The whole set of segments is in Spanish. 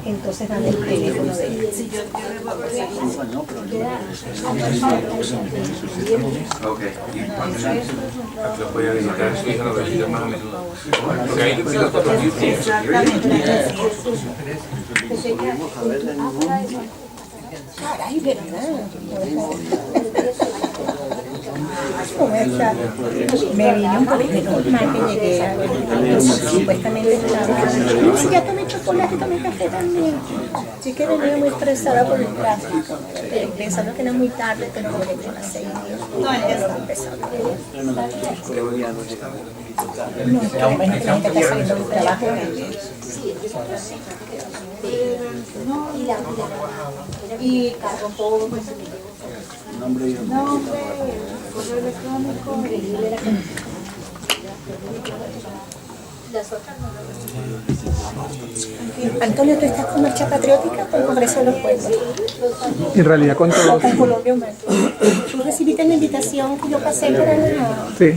entonces dan el teléfono de él. Ok, ¿y cuándo lo voy a visitar? Su hija lo visita más a menudo. Porque ahí los otros Caray, ¿verdad? Me vine un poquito mal que llegué a supuestamente estaba. No, si ya tomé chocolate, tomé café también. Sí que venía muy estresada por el tráfico, pensando que era muy tarde, pero llegué con las 6:10. No, ya está empezando. No, que la gente está saliendo del trabajo. Y cargo todo, pues nombre, correo electrónico, Antonio, ¿tú estás con Marcha Patriótica o con Congreso de los Pueblos? En realidad con todo. Con Colombia Humana. ¿Tú recibiste la invitación que yo pasé para la... Sí.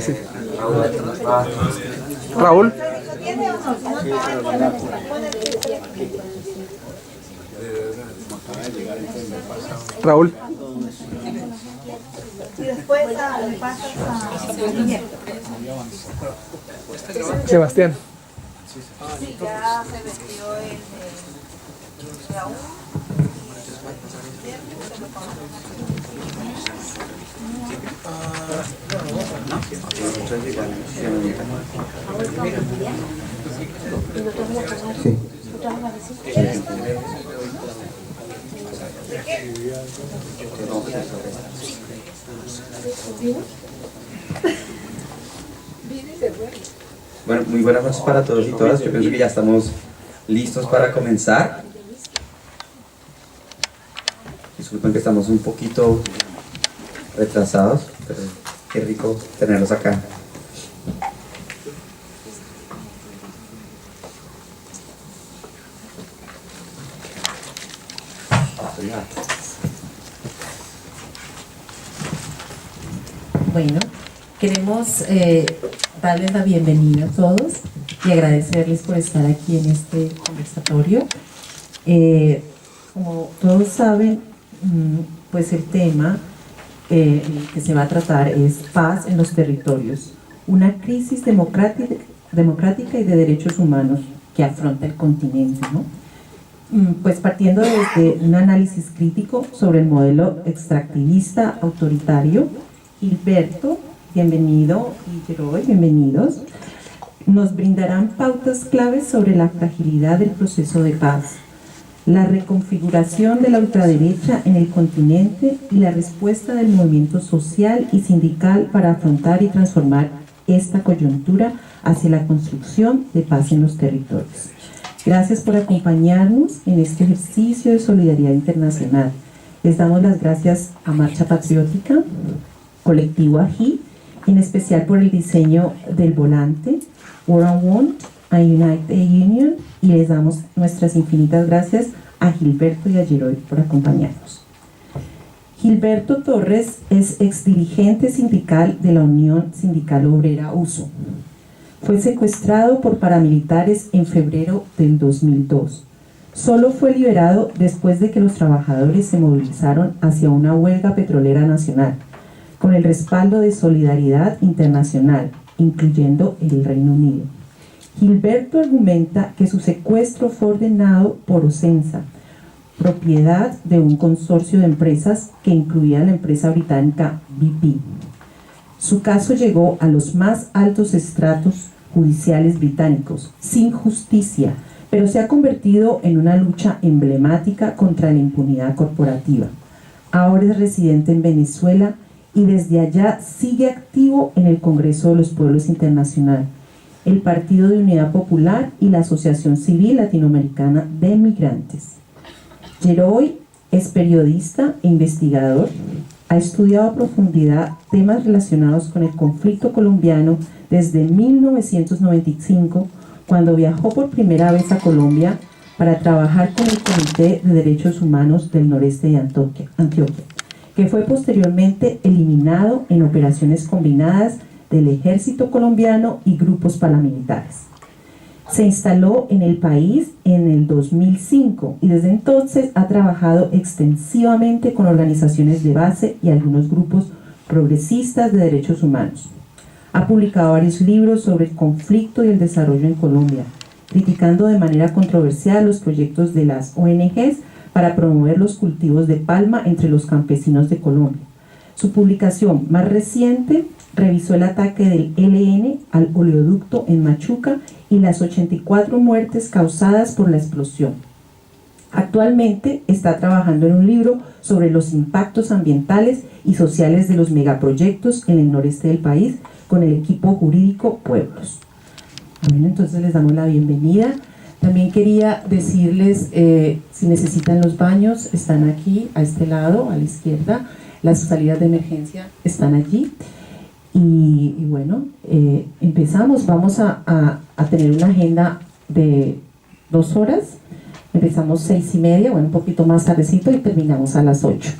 Sí. Raúl. Raúl. Y después pasas a Sebastián. Sí, ya se vestió el Raúl. Bueno, muy buenas noches para todos y todas. Yo pienso que ya estamos listos para comenzar. Disculpen que estamos un poquito retrasados, pero qué rico tenerlos acá. Bueno, queremos darles la bienvenida a todos y agradecerles por estar aquí en este conversatorio. Como todos saben, pues el tema que se va a tratar es paz en los territorios, una crisis democrática y de derechos humanos que afronta el continente, ¿no? Pues partiendo desde un análisis crítico sobre el modelo extractivista autoritario, Gilberto, bienvenido, y Geroy, bienvenidos, nos brindarán pautas claves sobre la fragilidad del proceso de paz, la reconfiguración de la ultraderecha en el continente y la respuesta del movimiento social y sindical para afrontar y transformar esta coyuntura hacia la construcción de paz en los territorios. Gracias por acompañarnos en este ejercicio de solidaridad internacional. Les damos las gracias a Marcha Patriótica, Colectivo AGI, en especial por el diseño del volante, War on Want, a United Union, y les damos nuestras infinitas gracias a Gilberto y a Geroy por acompañarnos. Gilberto Torres es exdirigente sindical de la Unión Sindical Obrera USO. Fue secuestrado por paramilitares en febrero del 2002. Solo fue liberado después de que los trabajadores se movilizaron hacia una huelga petrolera nacional, con el respaldo de Solidaridad Internacional, incluyendo el Reino Unido. Gilberto argumenta que su secuestro fue ordenado por Ocensa, propiedad de un consorcio de empresas que incluía la empresa británica BP. Su caso llegó a los más altos estratos judiciales británicos, sin justicia, pero se ha convertido en una lucha emblemática contra la impunidad corporativa. Ahora es residente en Venezuela y desde allá sigue activo en el Congreso de los Pueblos Internacional, el Partido de Unidad Popular y la Asociación Civil Latinoamericana de Migrantes. Geroy es periodista e investigador. Ha estudiado a profundidad temas relacionados con el conflicto colombiano desde 1995, cuando viajó por primera vez a Colombia para trabajar con el Comité de Derechos Humanos del Noreste de Antioquia, que fue posteriormente eliminado en operaciones combinadas del ejército colombiano y grupos paramilitares. Se instaló en el país en el 2005 y desde entonces ha trabajado extensivamente con organizaciones de base y algunos grupos progresistas de derechos humanos. Ha publicado varios libros sobre el conflicto y el desarrollo en Colombia, criticando de manera controversial los proyectos de las ONGs para promover los cultivos de palma entre los campesinos de Colombia. Su publicación más reciente revisó el ataque del ELN al oleoducto en Machuca y las 84 muertes causadas por la explosión. Actualmente está trabajando en un libro sobre los impactos ambientales y sociales de los megaproyectos en el noreste del país con el equipo jurídico Pueblos. Bueno, entonces les damos la bienvenida. También quería decirles, si necesitan los baños, están aquí, a este lado, a la izquierda. Las salidas de emergencia están allí. Y bueno, empezamos. Vamos a tener una agenda de 2 horas. Empezamos 6:30, bueno, un poquito más tardecito, y terminamos a las 8.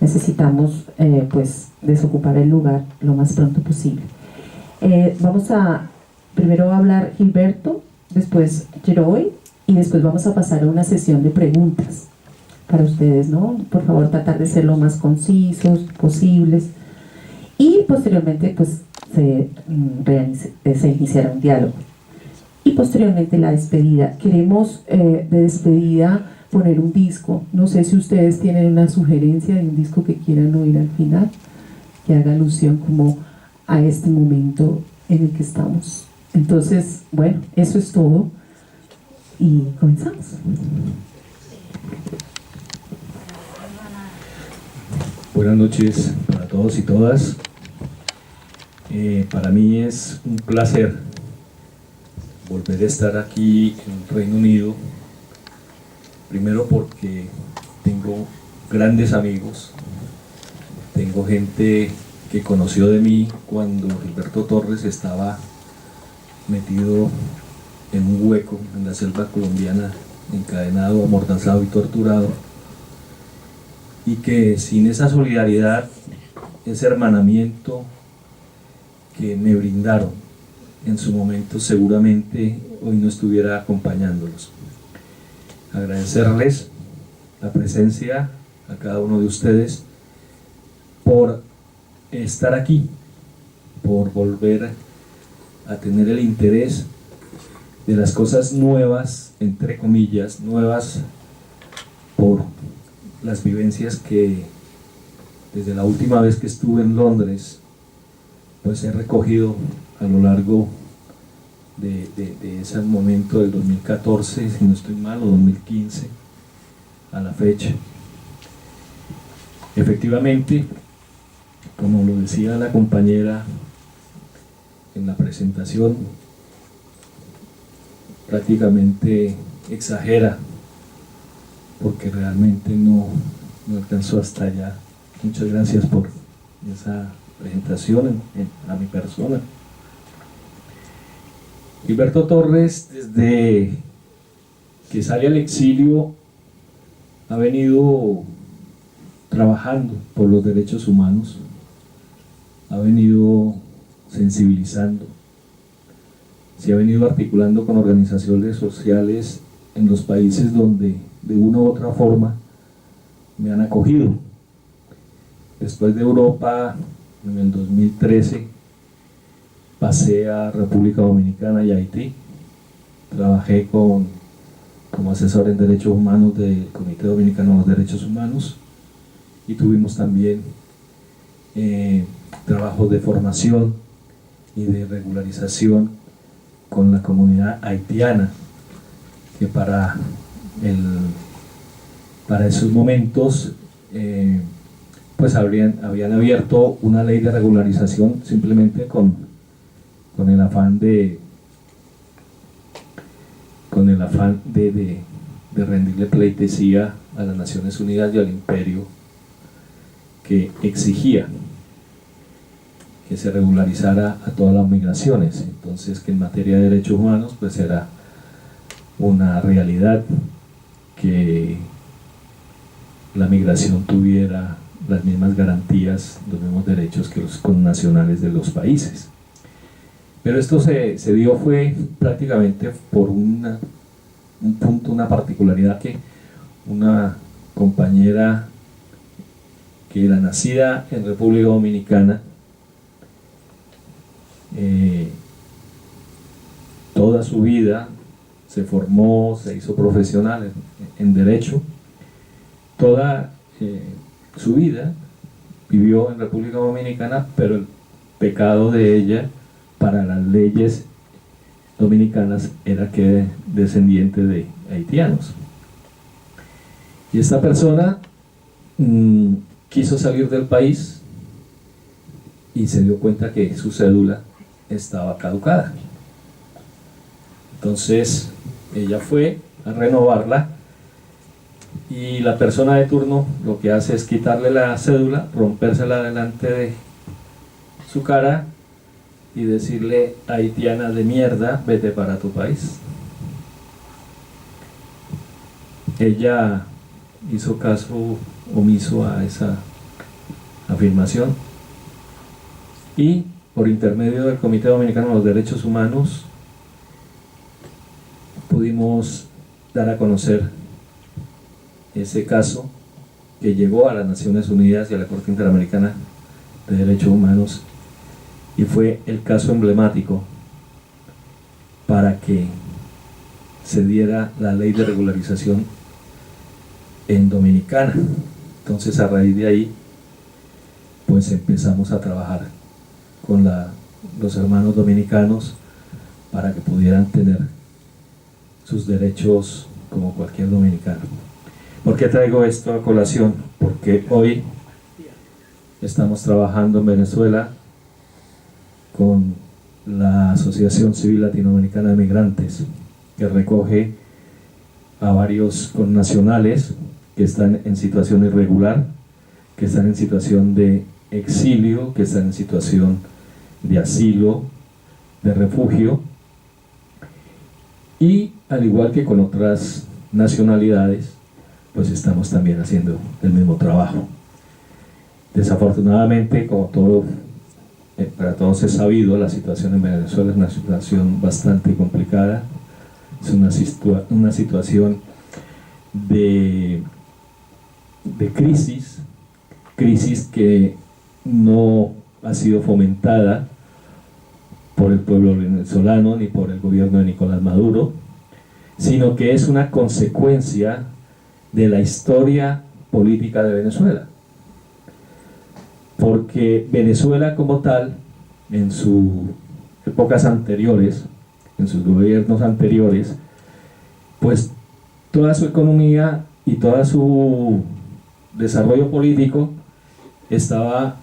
Necesitamos, pues, desocupar el lugar lo más pronto posible. Vamos a primero hablar Gilberto, después Jeroy, y después vamos a pasar a una sesión de preguntas para ustedes, ¿no? Por favor, tratar de ser lo más concisos posibles. Y posteriormente, pues, se iniciará un diálogo. Y posteriormente la despedida. Queremos de despedida poner un disco. No sé si ustedes tienen una sugerencia de un disco que quieran oír al final, que haga alusión como a este momento en el que estamos. Entonces, bueno, eso es todo y comenzamos. Buenas noches para todos y todas. Para mí es un placer volver a estar aquí en Reino Unido, primero porque tengo grandes amigos, tengo gente que conoció de mí cuando Gilberto Torres estaba metido en un hueco en la selva colombiana, encadenado, amordazado y torturado, y que sin esa solidaridad, ese hermanamiento que me brindaron en su momento, seguramente hoy no estuviera acompañándolos. Agradecerles la presencia a cada uno de ustedes por estar aquí, por volver a tener el interés de las cosas nuevas, entre comillas, nuevas por las vivencias que desde la última vez que estuve en Londres pues he recogido a lo largo de ese momento del 2014, si no estoy mal, o 2015 a la fecha. Efectivamente, como lo decía la compañera en la presentación, prácticamente exagera, porque realmente no alcanzó hasta allá. Muchas gracias por esa presentación a mi persona. Gilberto Torres, desde que sale al exilio, ha venido trabajando por los derechos humanos, ha venido sensibilizando, se ha venido articulando con organizaciones sociales en los países donde de una u otra forma me han acogido. Después de Europa, en el 2013, pasé a República Dominicana y Haití. Trabajé como asesor en derechos humanos del Comité Dominicano de los Derechos Humanos, y tuvimos también trabajos de formación y de regularización con la comunidad haitiana, que para esos momentos pues habían abierto una ley de regularización simplemente con el afán de rendirle pleitesía a las Naciones Unidas y al imperio, que exigía que se regularizara a todas las migraciones. Entonces, que en materia de derechos humanos pues era una realidad que la migración tuviera las mismas garantías, los mismos derechos que los connacionales de los países. Pero esto se dio fue prácticamente por un punto, una particularidad que una compañera que era nacida en República Dominicana, toda su vida se formó, se hizo profesional en Derecho, toda su vida vivió en República Dominicana, pero el pecado de ella para las leyes dominicanas era que descendiente de haitianos. Y esta persona quiso salir del país y se dio cuenta que su cédula estaba caducada. Entonces ella fue a renovarla y la persona de turno lo que hace es quitarle la cédula, rompérsela delante de su cara y decirle: haitiana de mierda, vete para tu país. Ella hizo caso omiso a esa afirmación y por intermedio del Comité Dominicano de los Derechos Humanos pudimos dar a conocer ese caso que llegó a las Naciones Unidas y a la Corte Interamericana de Derechos Humanos, y fue el caso emblemático para que se diera la ley de regularización en Dominicana. Entonces, a raíz de ahí pues empezamos a trabajar con los hermanos dominicanos para que pudieran tener sus derechos como cualquier dominicano. ¿Por qué traigo esto a colación? Porque hoy estamos trabajando en Venezuela con la Asociación Civil Latinoamericana de Migrantes, que recoge a varios connacionales que están en situación irregular, que están en situación de exilio, que están en situación de asilo, de refugio, y al igual que con otras nacionalidades, pues estamos también haciendo el mismo trabajo. Desafortunadamente, como todo, para todos es sabido, la situación en Venezuela es una situación bastante complicada, es una situación de crisis que no ha sido fomentada por el pueblo venezolano ni por el gobierno de Nicolás Maduro, sino que es una consecuencia de la historia política de Venezuela. Porque Venezuela como tal, en sus épocas anteriores, en sus gobiernos anteriores, pues toda su economía y todo su desarrollo político estaba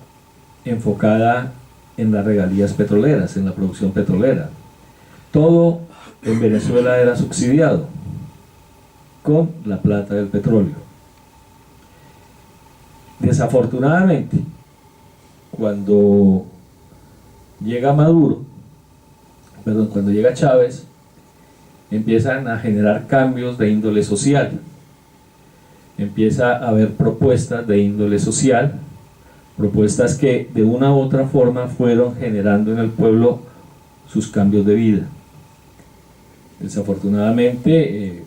enfocada en las regalías petroleras, en la producción petrolera. Todo en Venezuela era subsidiado con la plata del petróleo. Desafortunadamente, cuando llega cuando llega Chávez, empiezan a generar cambios de índole social. Empieza a haber propuestas de índole social, propuestas que de una u otra forma fueron generando en el pueblo sus cambios de vida. Desafortunadamente,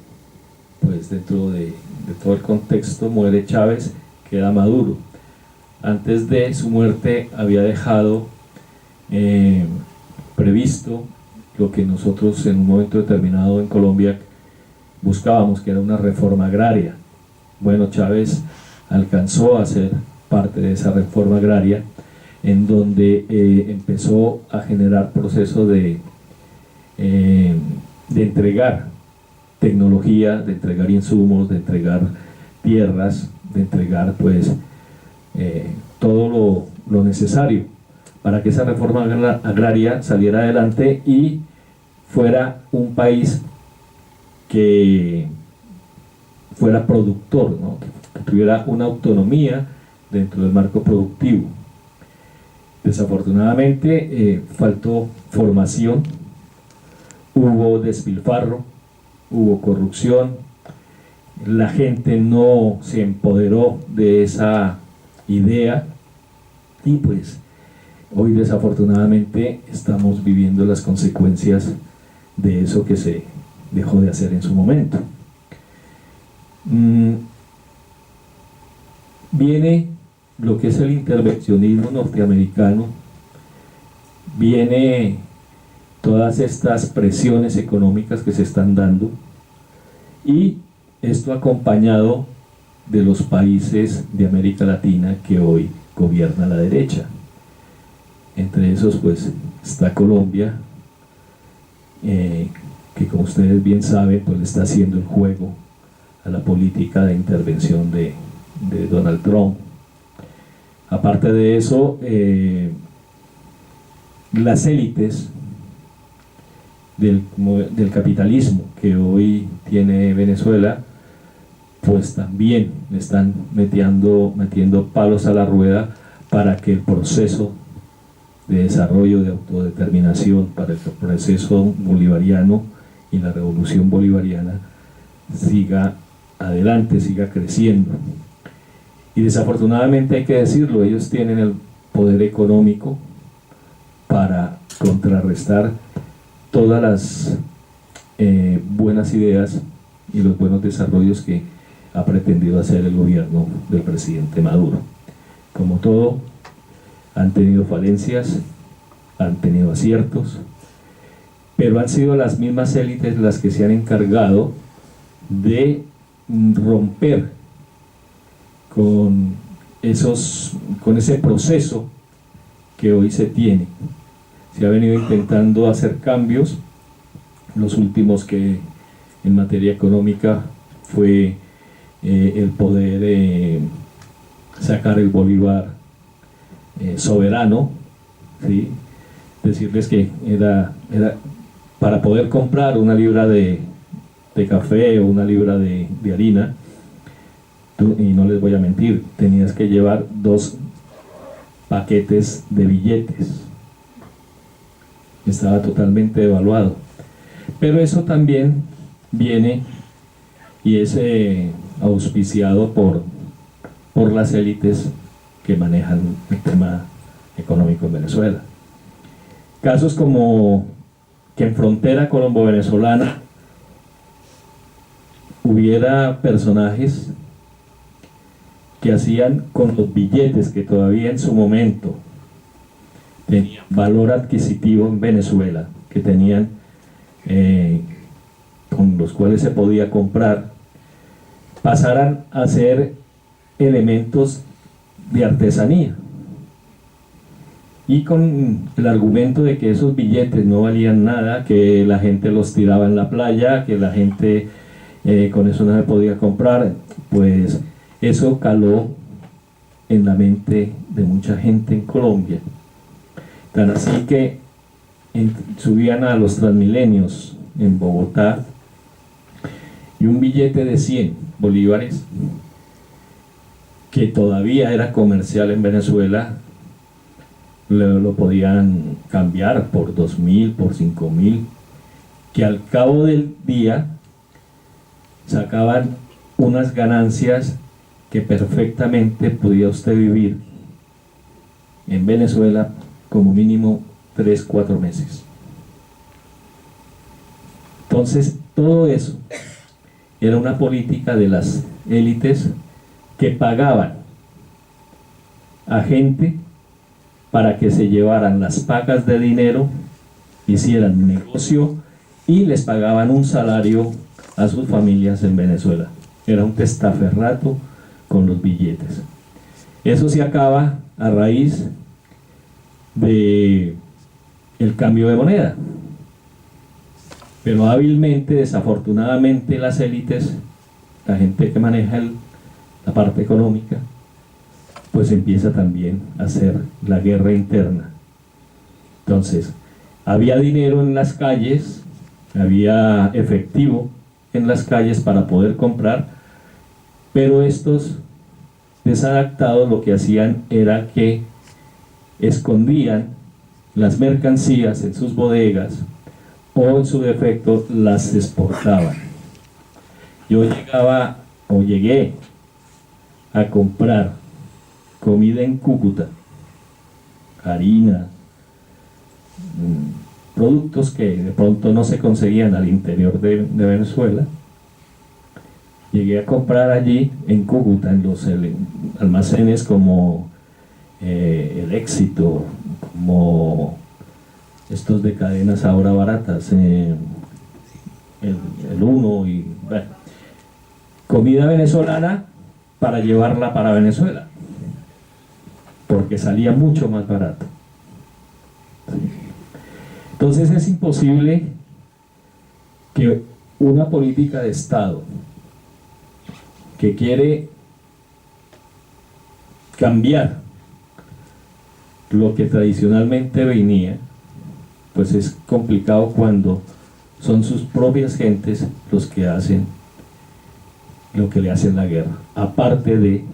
pues dentro de todo el contexto, muere Chávez, queda Maduro. Antes de su muerte había dejado previsto lo que nosotros en un momento determinado en Colombia buscábamos, que era una reforma agraria. Bueno, Chávez alcanzó a ser parte de esa reforma agraria, en donde empezó a generar procesos de entregar tecnología, de entregar insumos, de entregar tierras, de entregar pues todo lo necesario para que esa reforma agraria saliera adelante y fuera un país que fuera productor, ¿no? Que tuviera una autonomía dentro del marco productivo. Desafortunadamente faltó formación, hubo despilfarro, hubo corrupción, la gente no se empoderó de esa idea y pues hoy desafortunadamente estamos viviendo las consecuencias de eso que se dejó de hacer en su momento. Viene lo que es el intervencionismo norteamericano, viene todas estas presiones económicas que se están dando, y esto acompañado de los países de América Latina que hoy gobierna la derecha. Entre esos pues está Colombia, que como ustedes bien saben pues le está haciendo el juego a la política de intervención de Donald Trump. Aparte de eso, las élites del capitalismo que hoy tiene Venezuela, pues también le están metiendo palos a la rueda para que el proceso de desarrollo, de autodeterminación, para el proceso bolivariano y la revolución bolivariana siga adelante, siga creciendo. Y desafortunadamente hay que decirlo, ellos tienen el poder económico para contrarrestar todas las buenas ideas y los buenos desarrollos que ha pretendido hacer el gobierno del presidente Maduro. Como todo, han tenido falencias, han tenido aciertos, pero han sido las mismas élites las que se han encargado de romper con ese proceso que hoy se tiene. Se ha venido intentando hacer cambios, los últimos que en materia económica fue el poder sacar el bolívar soberano, ¿sí? Decirles que era para poder comprar una libra de café o una libra de harina, y no les voy a mentir, tenías que llevar 2 paquetes de billetes. Estaba totalmente devaluado. Pero eso también viene y es auspiciado por las élites que manejan el tema económico en Venezuela. Casos como que en frontera colombo-venezolana hubiera personajes que hacían con los billetes que todavía en su momento tenían valor adquisitivo en Venezuela, que tenían con los cuales se podía comprar, pasaran a ser elementos de artesanía, y con el argumento de que esos billetes no valían nada, que la gente los tiraba en la playa, que la gente con eso no se podía comprar, pues eso caló en la mente de mucha gente en Colombia, tan así que subían a los Transmilenios en Bogotá y un billete de 100 bolívares que todavía era comercial en Venezuela lo podían cambiar por 2.000, por 5.000, que al cabo del día sacaban unas ganancias que perfectamente podía usted vivir en Venezuela como mínimo 3-4 meses. Entonces todo eso era una política de las élites que pagaban a gente para que se llevaran las pacas de dinero, hicieran negocio y les pagaban un salario a sus familias en Venezuela. Era un testaferrato con los billetes. Eso se acaba a raíz de el cambio de moneda, pero hábilmente, desafortunadamente, las élites, la gente que maneja la parte económica, pues empieza también a hacer la guerra interna. Entonces, había dinero en las calles, había efectivo en las calles para poder comprar, pero estos desadaptados lo que hacían era que escondían las mercancías en sus bodegas o en su defecto las exportaban. Yo llegué a comprar comida en Cúcuta harina, productos que de pronto no se conseguían al interior de Venezuela. Llegué a comprar allí en Cúcuta, en los almacenes como El Éxito, como estos de cadenas ahora baratas, el Uno, y bueno, comida venezolana para llevarla para Venezuela, porque salía mucho más barato. Entonces es imposible que una política de Estado que quiere cambiar lo que tradicionalmente venía, pues es complicado cuando son sus propias gentes los que hacen lo que le hacen la guerra, aparte de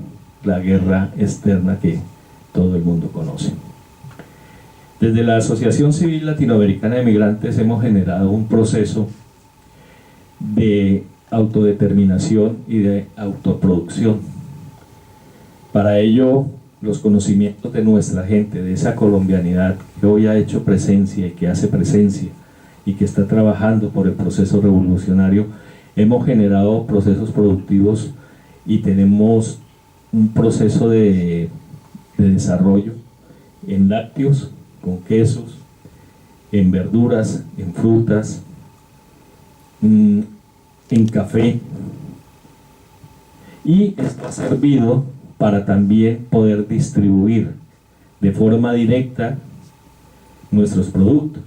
la guerra externa que todo el mundo conoce. Desde la Asociación Civil Latinoamericana de Migrantes hemos generado un proceso de autodeterminación y de autoproducción. Para ello, los conocimientos de nuestra gente, de esa colombianidad que hoy ha hecho presencia y que hace presencia y que está trabajando por el proceso revolucionario, hemos generado procesos productivos y tenemos un proceso de desarrollo en lácteos, con quesos, en verduras, en frutas, en café, y esto ha servido para también poder distribuir de forma directa nuestros productos.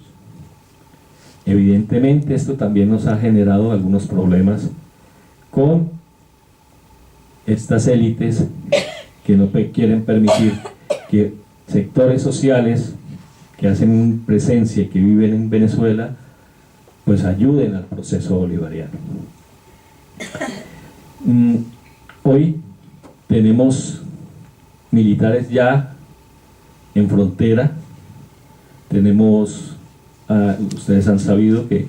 Evidentemente esto también nos ha generado algunos problemas con estas élites que no quieren permitir que sectores sociales que hacen presencia y que viven en Venezuela pues ayuden al proceso bolivariano. Hoy tenemos militares ya en frontera, tenemos, ustedes han sabido que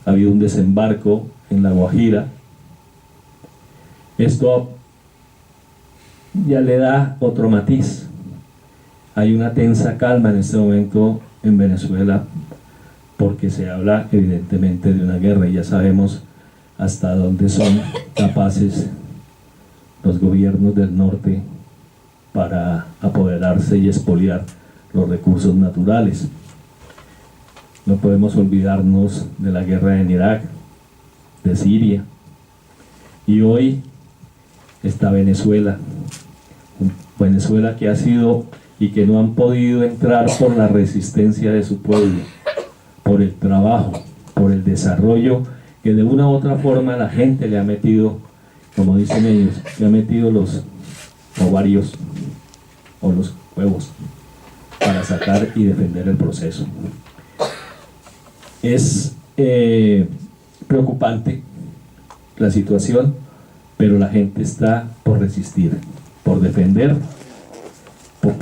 ha habido un desembarco en La Guajira. Esto ya le da otro matiz. Hay una tensa calma en este momento en Venezuela porque se habla evidentemente de una guerra y ya sabemos hasta dónde son capaces los gobiernos del norte para apoderarse y expoliar los recursos naturales. No podemos olvidarnos de la guerra en Irak, de Siria, y hoy está Venezuela que ha sido y que no han podido entrar por la resistencia de su pueblo, por el trabajo, por el desarrollo que de una u otra forma la gente le ha metido, como dicen ellos, le ha metido los ovarios o los huevos para sacar y defender el proceso. Es preocupante la situación, pero la gente está por resistir, por defender, por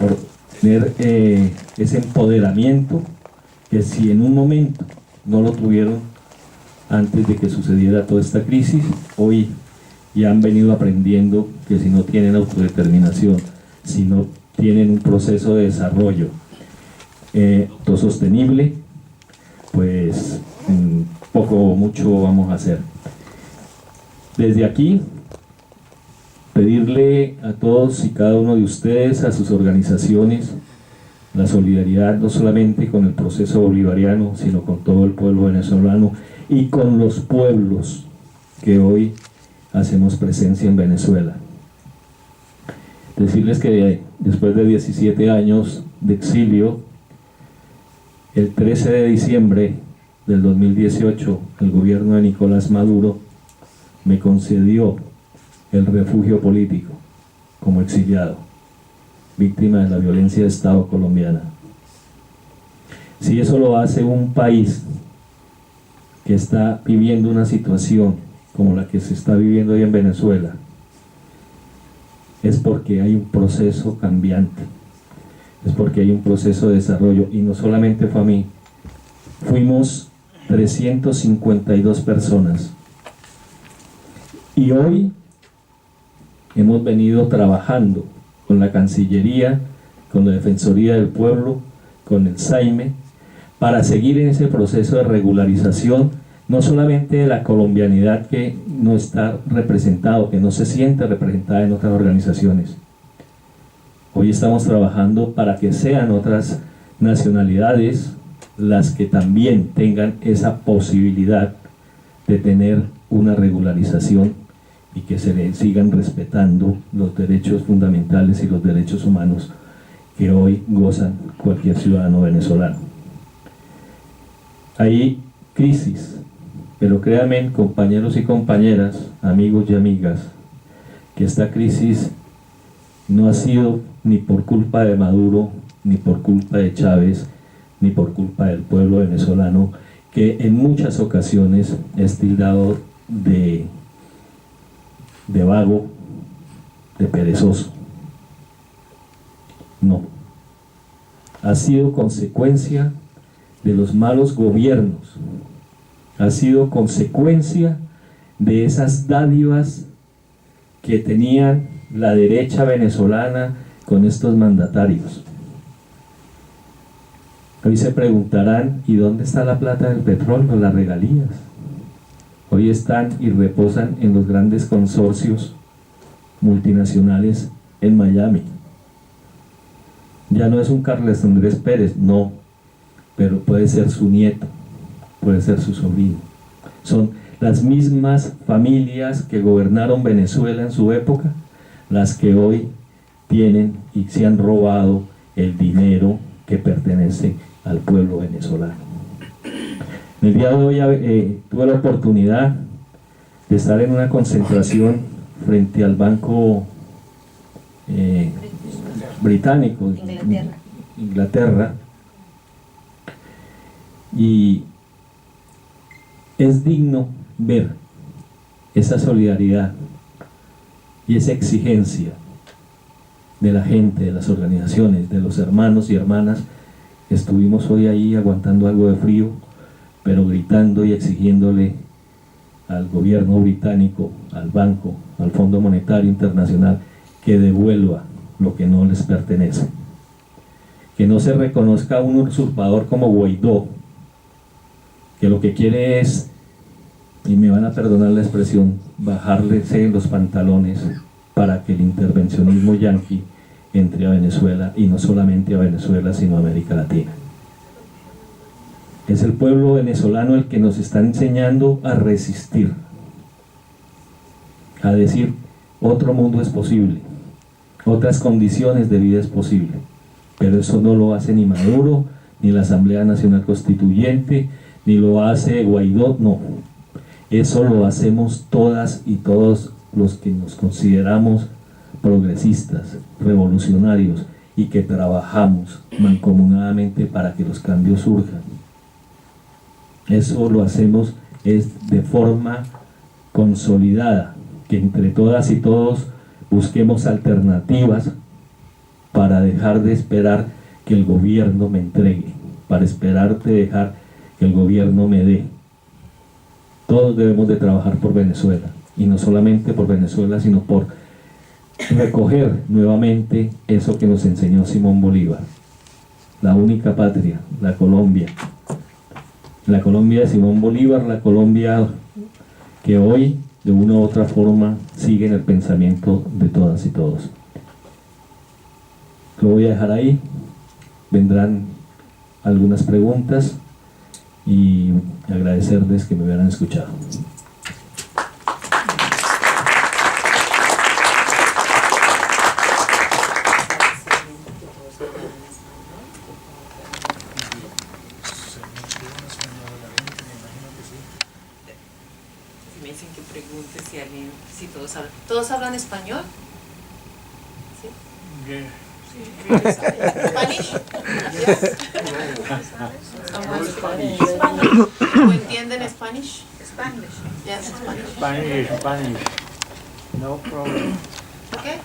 tener ese empoderamiento que si en un momento no lo tuvieron antes de que sucediera toda esta crisis, hoy ya han venido aprendiendo que si no tienen autodeterminación, si no tienen un proceso de desarrollo autosostenible, pues poco o mucho vamos a hacer. Desde aquí, pedirle a todos y cada uno de ustedes, a sus organizaciones, la solidaridad no solamente con el proceso bolivariano, sino con todo el pueblo venezolano y con los pueblos que hoy hacemos presencia en Venezuela. Decirles que después de 17 años de exilio, el 13 de diciembre del 2018, el gobierno de Nicolás Maduro me concedió el refugio político como exiliado, víctima de la violencia de Estado colombiana. Si eso lo hace un país que está viviendo una situación como la que se está viviendo hoy en Venezuela, es porque hay un proceso cambiante, es porque hay un proceso de desarrollo, y no solamente fue a mí, fuimos 352 personas, y hoy hemos venido trabajando con la Cancillería con la Defensoría del Pueblo, con el SAIME, para seguir en ese proceso de regularización, no solamente de la colombianidad que no está representado, que no se siente representada en otras organizaciones. Hoy estamos trabajando para que sean otras nacionalidades las que también tengan esa posibilidad de tener una regularización y que se le sigan respetando los derechos fundamentales y los derechos humanos que hoy gozan cualquier ciudadano venezolano. Hay crisis, pero créanme, compañeros y compañeras, amigos y amigas, que esta crisis no ha sido ni por culpa de Maduro, ni por culpa de Chávez, ni por culpa del pueblo venezolano, que en muchas ocasiones es tildado de vago, de perezoso. No. Ha sido consecuencia de los malos gobiernos, ha sido consecuencia de esas dádivas que tenían la derecha venezolana con estos mandatarios. Hoy se preguntarán, ¿y dónde está la plata del petróleo, las regalías? Hoy están y reposan en los grandes consorcios multinacionales en Miami. Ya no es un Carlos Andrés Pérez, no, pero puede ser su nieto, puede ser su sobrino. Son las mismas familias que gobernaron Venezuela en su época, las que hoy tienen y se han robado el dinero que pertenece al pueblo venezolano. En el día de hoy tuve la oportunidad de estar en una concentración frente al Banco Británico, Inglaterra, y es digno ver esa solidaridad y esa exigencia de la gente, de las organizaciones, de los hermanos y hermanas que estuvimos hoy ahí aguantando algo de frío, pero gritando y exigiéndole al gobierno británico, al banco, al Fondo Monetario Internacional, que devuelva lo que no les pertenece. Que no se reconozca a un usurpador como Guaidó, que lo que quiere es, y me van a perdonar la expresión, bajarle los pantalones para que el intervencionismo yanqui entre a Venezuela, y no solamente a Venezuela, sino a América Latina. Es el pueblo venezolano el que nos está enseñando a resistir, a decir, otro mundo es posible, otras condiciones de vida es posible, pero eso no lo hace ni Maduro, ni la Asamblea Nacional Constituyente, ni lo hace Guaidó, no. Eso lo hacemos todas y todos los que nos consideramos progresistas, revolucionarios y que trabajamos mancomunadamente para que los cambios surjan. Eso lo hacemos es de forma consolidada, que entre todas y todos busquemos alternativas para dejar de esperar que el gobierno me entregue, para dejar que el gobierno me dé. Todos debemos de trabajar por Venezuela, y no solamente por Venezuela, sino por recoger nuevamente eso que nos enseñó Simón Bolívar, la única patria, la Colombia de Simón Bolívar, la Colombia que hoy de una u otra forma sigue en el pensamiento de todas y todos. Lo voy a dejar ahí, vendrán algunas preguntas y agradecerles que me hubieran escuchado. Me dicen que pregunte si alguien, si todos hablan español. ¿Sí? Spanish? ¿O entienden Spanish? Spanish. Yes, Spanish. Spanish. No problem. Okay.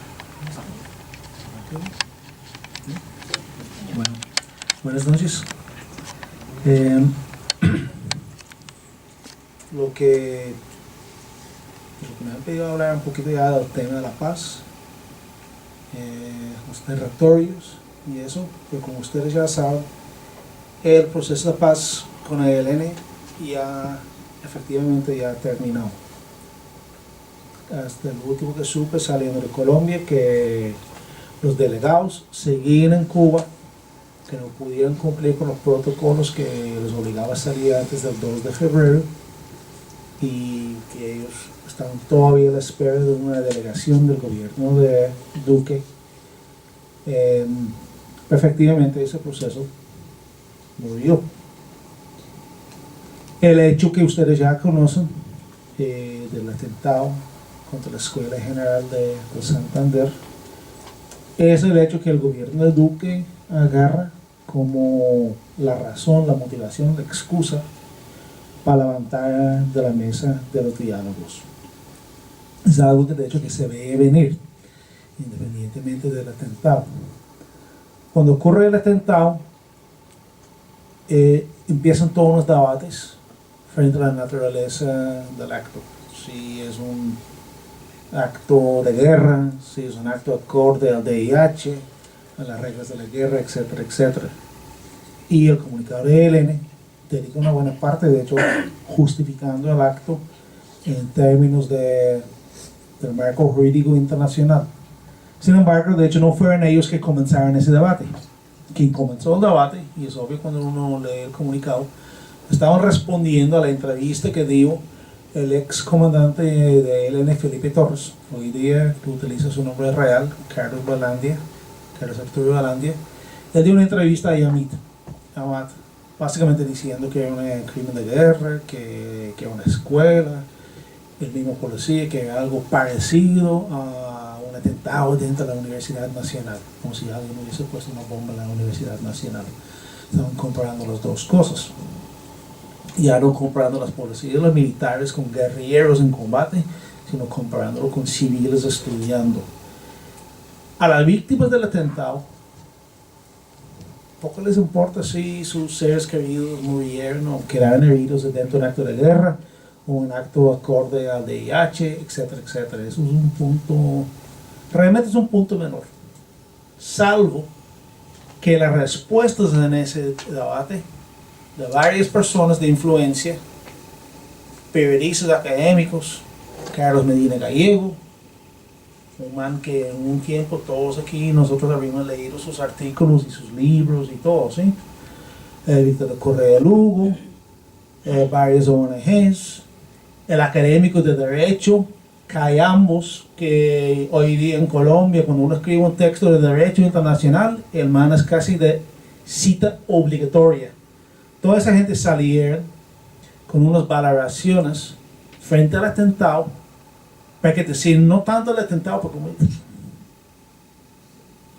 Bueno, buenas noches. Lo que me han pedido hablar un poquito ya del tema de la paz, los territorios, y eso, pues como ustedes ya saben, el proceso de paz con el ELN ya efectivamente ya terminó. Hasta el último que supe saliendo de Colombia que los delegados seguían en Cuba, que no pudieron cumplir con los protocolos que les obligaba a salir antes del 2 de febrero y que ellos estaban todavía a la espera de una delegación del gobierno de Duque. Efectivamente ese proceso murió. El hecho que ustedes ya conocen del atentado contra la Escuela General de Santander es el hecho que el gobierno de Duque agarra como la razón, la motivación, la excusa para levantar de la mesa de los diálogos. Es algo que de hecho que se ve venir, independientemente del atentado. Cuando ocurre el atentado, empiezan todos los debates frente a la naturaleza del acto. Si es un acto de guerra, si es un acto acorde al DIH, a las reglas de la guerra, etcétera, etcétera. Y el comunicador de ELN dedica una buena parte, de hecho, justificando el acto en términos del marco jurídico internacional. Sin embargo, de hecho, no fueron ellos que comenzaron ese debate. Quien comenzó el debate, y es obvio cuando uno lee el comunicado, estaban respondiendo a la entrevista que dio el ex comandante de ELN, Felipe Torres, hoy día que utiliza su nombre real, Carlos Arturo Balandia. Él dio una entrevista a Yamit Amad, básicamente diciendo que era un crimen de guerra, que era una escuela, el mismo policía, que era algo parecido a un atentado dentro de la Universidad Nacional, como si alguien hubiese puesto una bomba en la Universidad Nacional. Estaban comparando las dos cosas. Ya no comparando las policías y los militares con guerrilleros en combate, sino comparándolo con civiles estudiando. A las víctimas del atentado, poco les importa si sus seres queridos murieron o quedaron heridos dentro de un acto de guerra o un acto acorde al DIH, etcétera, etcétera. Eso es un punto, realmente es un punto menor. Salvo que las respuestas en ese debate de varias personas de influencia, periodistas académicos, Carlos Medina Gallego, un man que en un tiempo todos aquí nosotros habíamos leído sus artículos y sus libros y todo, ¿sí? Víctor Correa Lugo, varias ONGs, el académico de Derecho, Cayambos, que hoy día en Colombia cuando uno escribe un texto de Derecho Internacional, el man es casi de cita obligatoria. Toda esa gente salieron con unas valoraciones frente al atentado, para que decir, no tanto el atentado, porque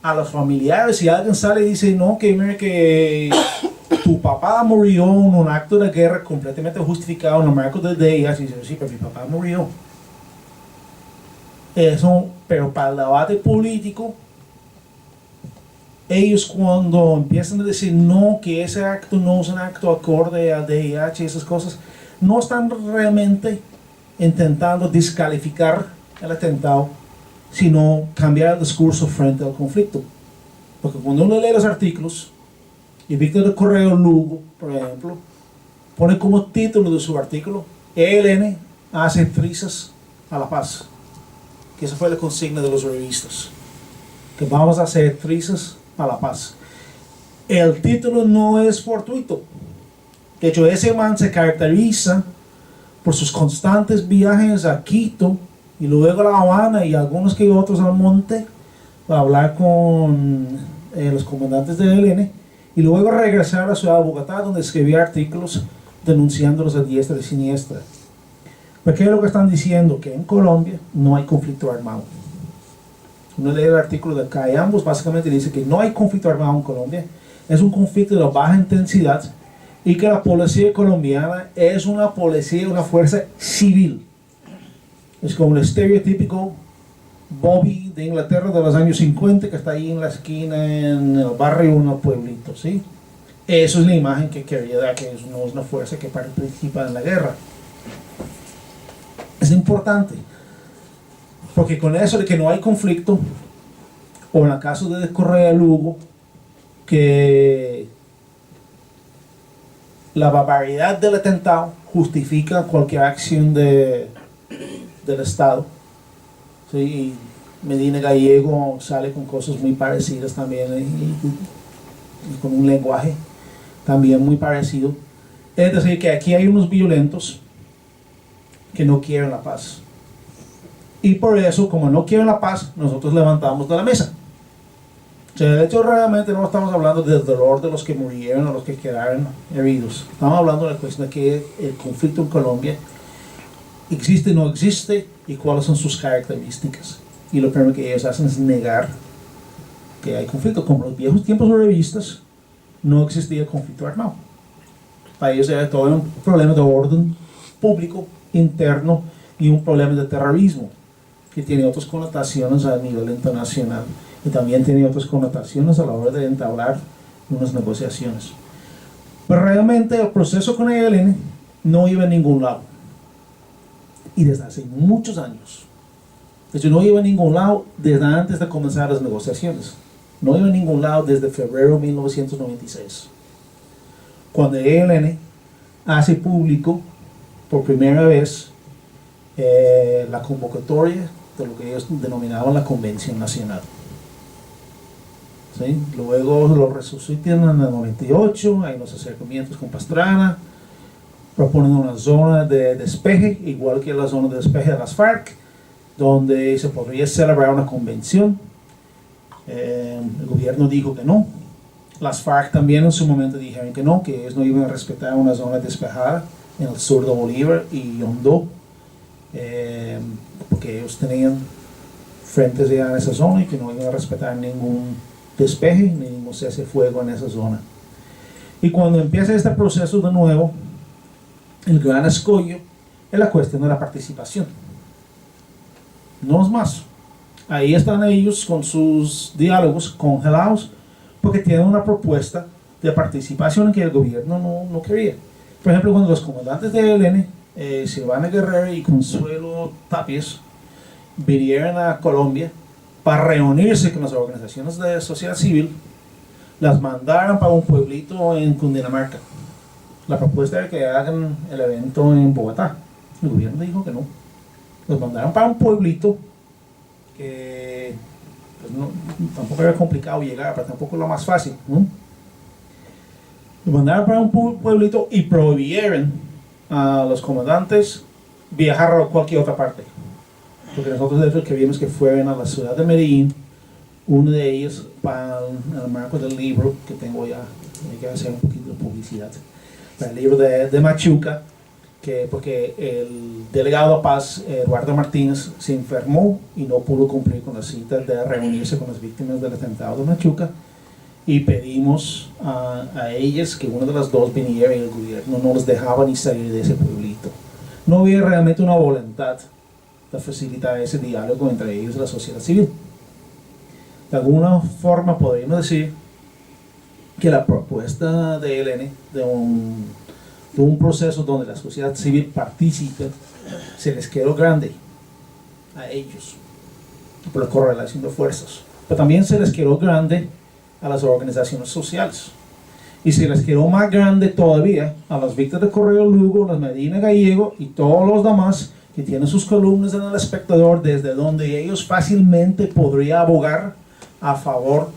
a los familiares, si alguien sale y dice, no, que mire que tu papá murió en un acto de guerra completamente justificado en los marcos del DIA, y dice, sí, pero mi papá murió. Eso, pero para el debate político, ellos cuando empiezan a decir no, que ese acto no es un acto acorde al DIH y esas cosas, no están realmente intentando descalificar el atentado, sino cambiar el discurso frente al conflicto. Porque cuando uno lee los artículos, y Víctor Correa Lugo, por ejemplo, pone como título de su artículo, ELN hace trizas a la paz. Que esa fue la consigna de los revistas. Que vamos a hacer trizas a la paz. El título no es fortuito. De hecho, ese man se caracteriza por sus constantes viajes a Quito y luego a La Habana y algunos que otros al monte para hablar con los comandantes de ELN y luego regresar a la ciudad de Bogotá donde escribía artículos denunciándolos a diestra y siniestra. Porque es lo que están diciendo, que en Colombia no hay conflicto armado. Uno lee el artículo de Cayambos, básicamente dice que no hay conflicto armado en Colombia, es un conflicto de baja intensidad y que la policía colombiana es una policía, una fuerza civil. Es como el estereotípico Bobby de Inglaterra de los años 50 que está ahí en la esquina en el barrio, en el pueblito, ¿sí? Eso es la imagen que quería dar, que no es una fuerza que participa en la guerra. Es importante, porque con eso de que no hay conflicto, o en el caso de Correa Lugo, que la barbaridad del atentado justifica cualquier acción del Estado. ¿Sí? Y Medina Gallego sale con cosas muy parecidas también y con un lenguaje también muy parecido. Es decir, que aquí hay unos violentos que no quieren la paz. Y por eso, como no quieren la paz, nosotros levantamos de la mesa. O sea, de hecho, realmente no estamos hablando del dolor de los que murieron o los que quedaron heridos. Estamos hablando de la cuestión de que el conflicto en Colombia existe o no existe y cuáles son sus características. Y lo primero que ellos hacen es negar que hay conflicto. Como en los viejos tiempos revistas, no existía conflicto armado. Para ellos era todo un problema de orden público, interno, y un problema de terrorismo, que tiene otras connotaciones a nivel internacional y también tiene otras connotaciones a la hora de entablar unas negociaciones. Pero realmente el proceso con el ELN no iba a ningún lado. Y desde hace muchos años. De hecho, no iba a ningún lado desde antes de comenzar las negociaciones. No iba a ningún lado desde febrero de 1996. Cuando el ELN hace público por primera vez la convocatoria de lo que ellos denominaban la Convención Nacional. ¿Sí? Luego lo resucitan en el 98, hay los acercamientos con Pastrana, proponen una zona de despeje, igual que la zona de despeje de las FARC, donde se podría celebrar una convención. El gobierno dijo que no. Las FARC también en su momento dijeron que no, que ellos no iban a respetar una zona despejada en el sur de Bolívar y Yondó, porque ellos tenían frentes ya en esa zona y que no iban a respetar ningún despeje ni ningún cese de fuego en esa zona. Y cuando empieza este proceso de nuevo, el gran escollo es la cuestión de la participación. No es más. Ahí están ellos con sus diálogos congelados porque tienen una propuesta de participación que el gobierno no quería. Por ejemplo, cuando los comandantes de ELN, Silvana Guerrero y Consuelo Tapias, vinieron a Colombia para reunirse con las organizaciones de sociedad civil, las mandaron para un pueblito en Cundinamarca. La propuesta era que hagan el evento en Bogotá. El gobierno dijo que no. Los mandaron para un pueblito que pues tampoco era complicado llegar, pero tampoco lo más fácil, ¿no? Los mandaron para un pueblito y prohibieron a los comandantes viajar a cualquier otra parte. Porque nosotros de hecho queríamos que fueran a la ciudad de Medellín, uno de ellos para el marco del libro que tengo ya, hay que hacer un poquito de publicidad, para el libro de Machuca, porque el delegado de paz, Eduardo Martínez, se enfermó y no pudo cumplir con la cita de reunirse con las víctimas del atentado de Machuca, y pedimos a ellas que una de las dos viniera y el gobierno no les dejaba ni salir de ese pueblito. No había realmente una voluntad de facilitar ese diálogo entre ellos y la sociedad civil. De alguna forma podríamos decir que la propuesta de ELN de un proceso donde la sociedad civil participe se les quedó grande a ellos por la correlación de fuerzas, pero también se les quedó grande a las organizaciones sociales y se les quedó más grande todavía a las víctimas de Correo Lugo, las Medina Gallego y todos los demás que tienen sus columnas en El Espectador, desde donde ellos fácilmente podrían abogar a favor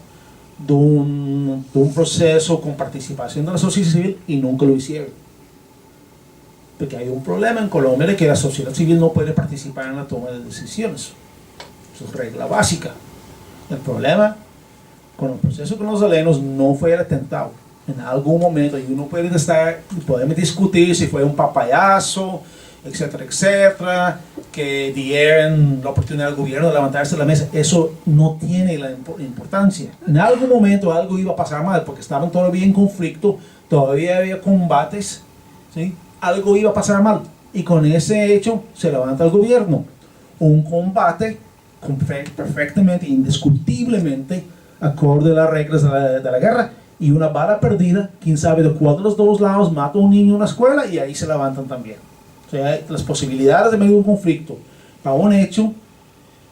de un proceso con participación de la sociedad civil y nunca lo hicieron. Porque hay un problema en Colombia de que la sociedad civil no puede participar en la toma de decisiones. Eso es regla básica. El problema con el proceso con los helenos no fue el atentado. En algún momento, y uno puede estar, podemos discutir si fue un papayazo, etcétera, etcétera, que dieron la oportunidad al gobierno de levantarse de la mesa. Eso no tiene la importancia. En algún momento algo iba a pasar mal, porque estaban todavía en conflicto, todavía había combates, ¿sí? Algo iba a pasar mal. Y con ese hecho se levanta el gobierno. Un combate perfectamente, indiscutiblemente, acorde a las reglas de la guerra, y una bala perdida, quién sabe de cuál de los dos lados mata a un niño en la escuela y ahí se levantan también. O sea, las posibilidades de medio de un conflicto para un hecho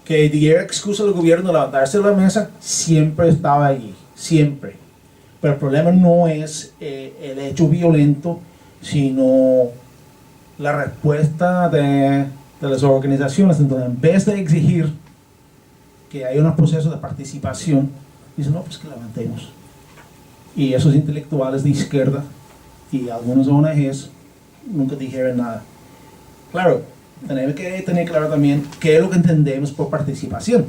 que diera excusa al gobierno de levantarse de la mesa siempre estaba allí, siempre. Pero el problema no es el hecho violento, sino la respuesta de las organizaciones. Entonces, en vez de exigir que haya un proceso de participación, dicen, no, pues que levantemos. Y esos intelectuales de izquierda y algunos ONGs nunca dijeron nada. Claro, tenemos que tener claro también qué es lo que entendemos por participación.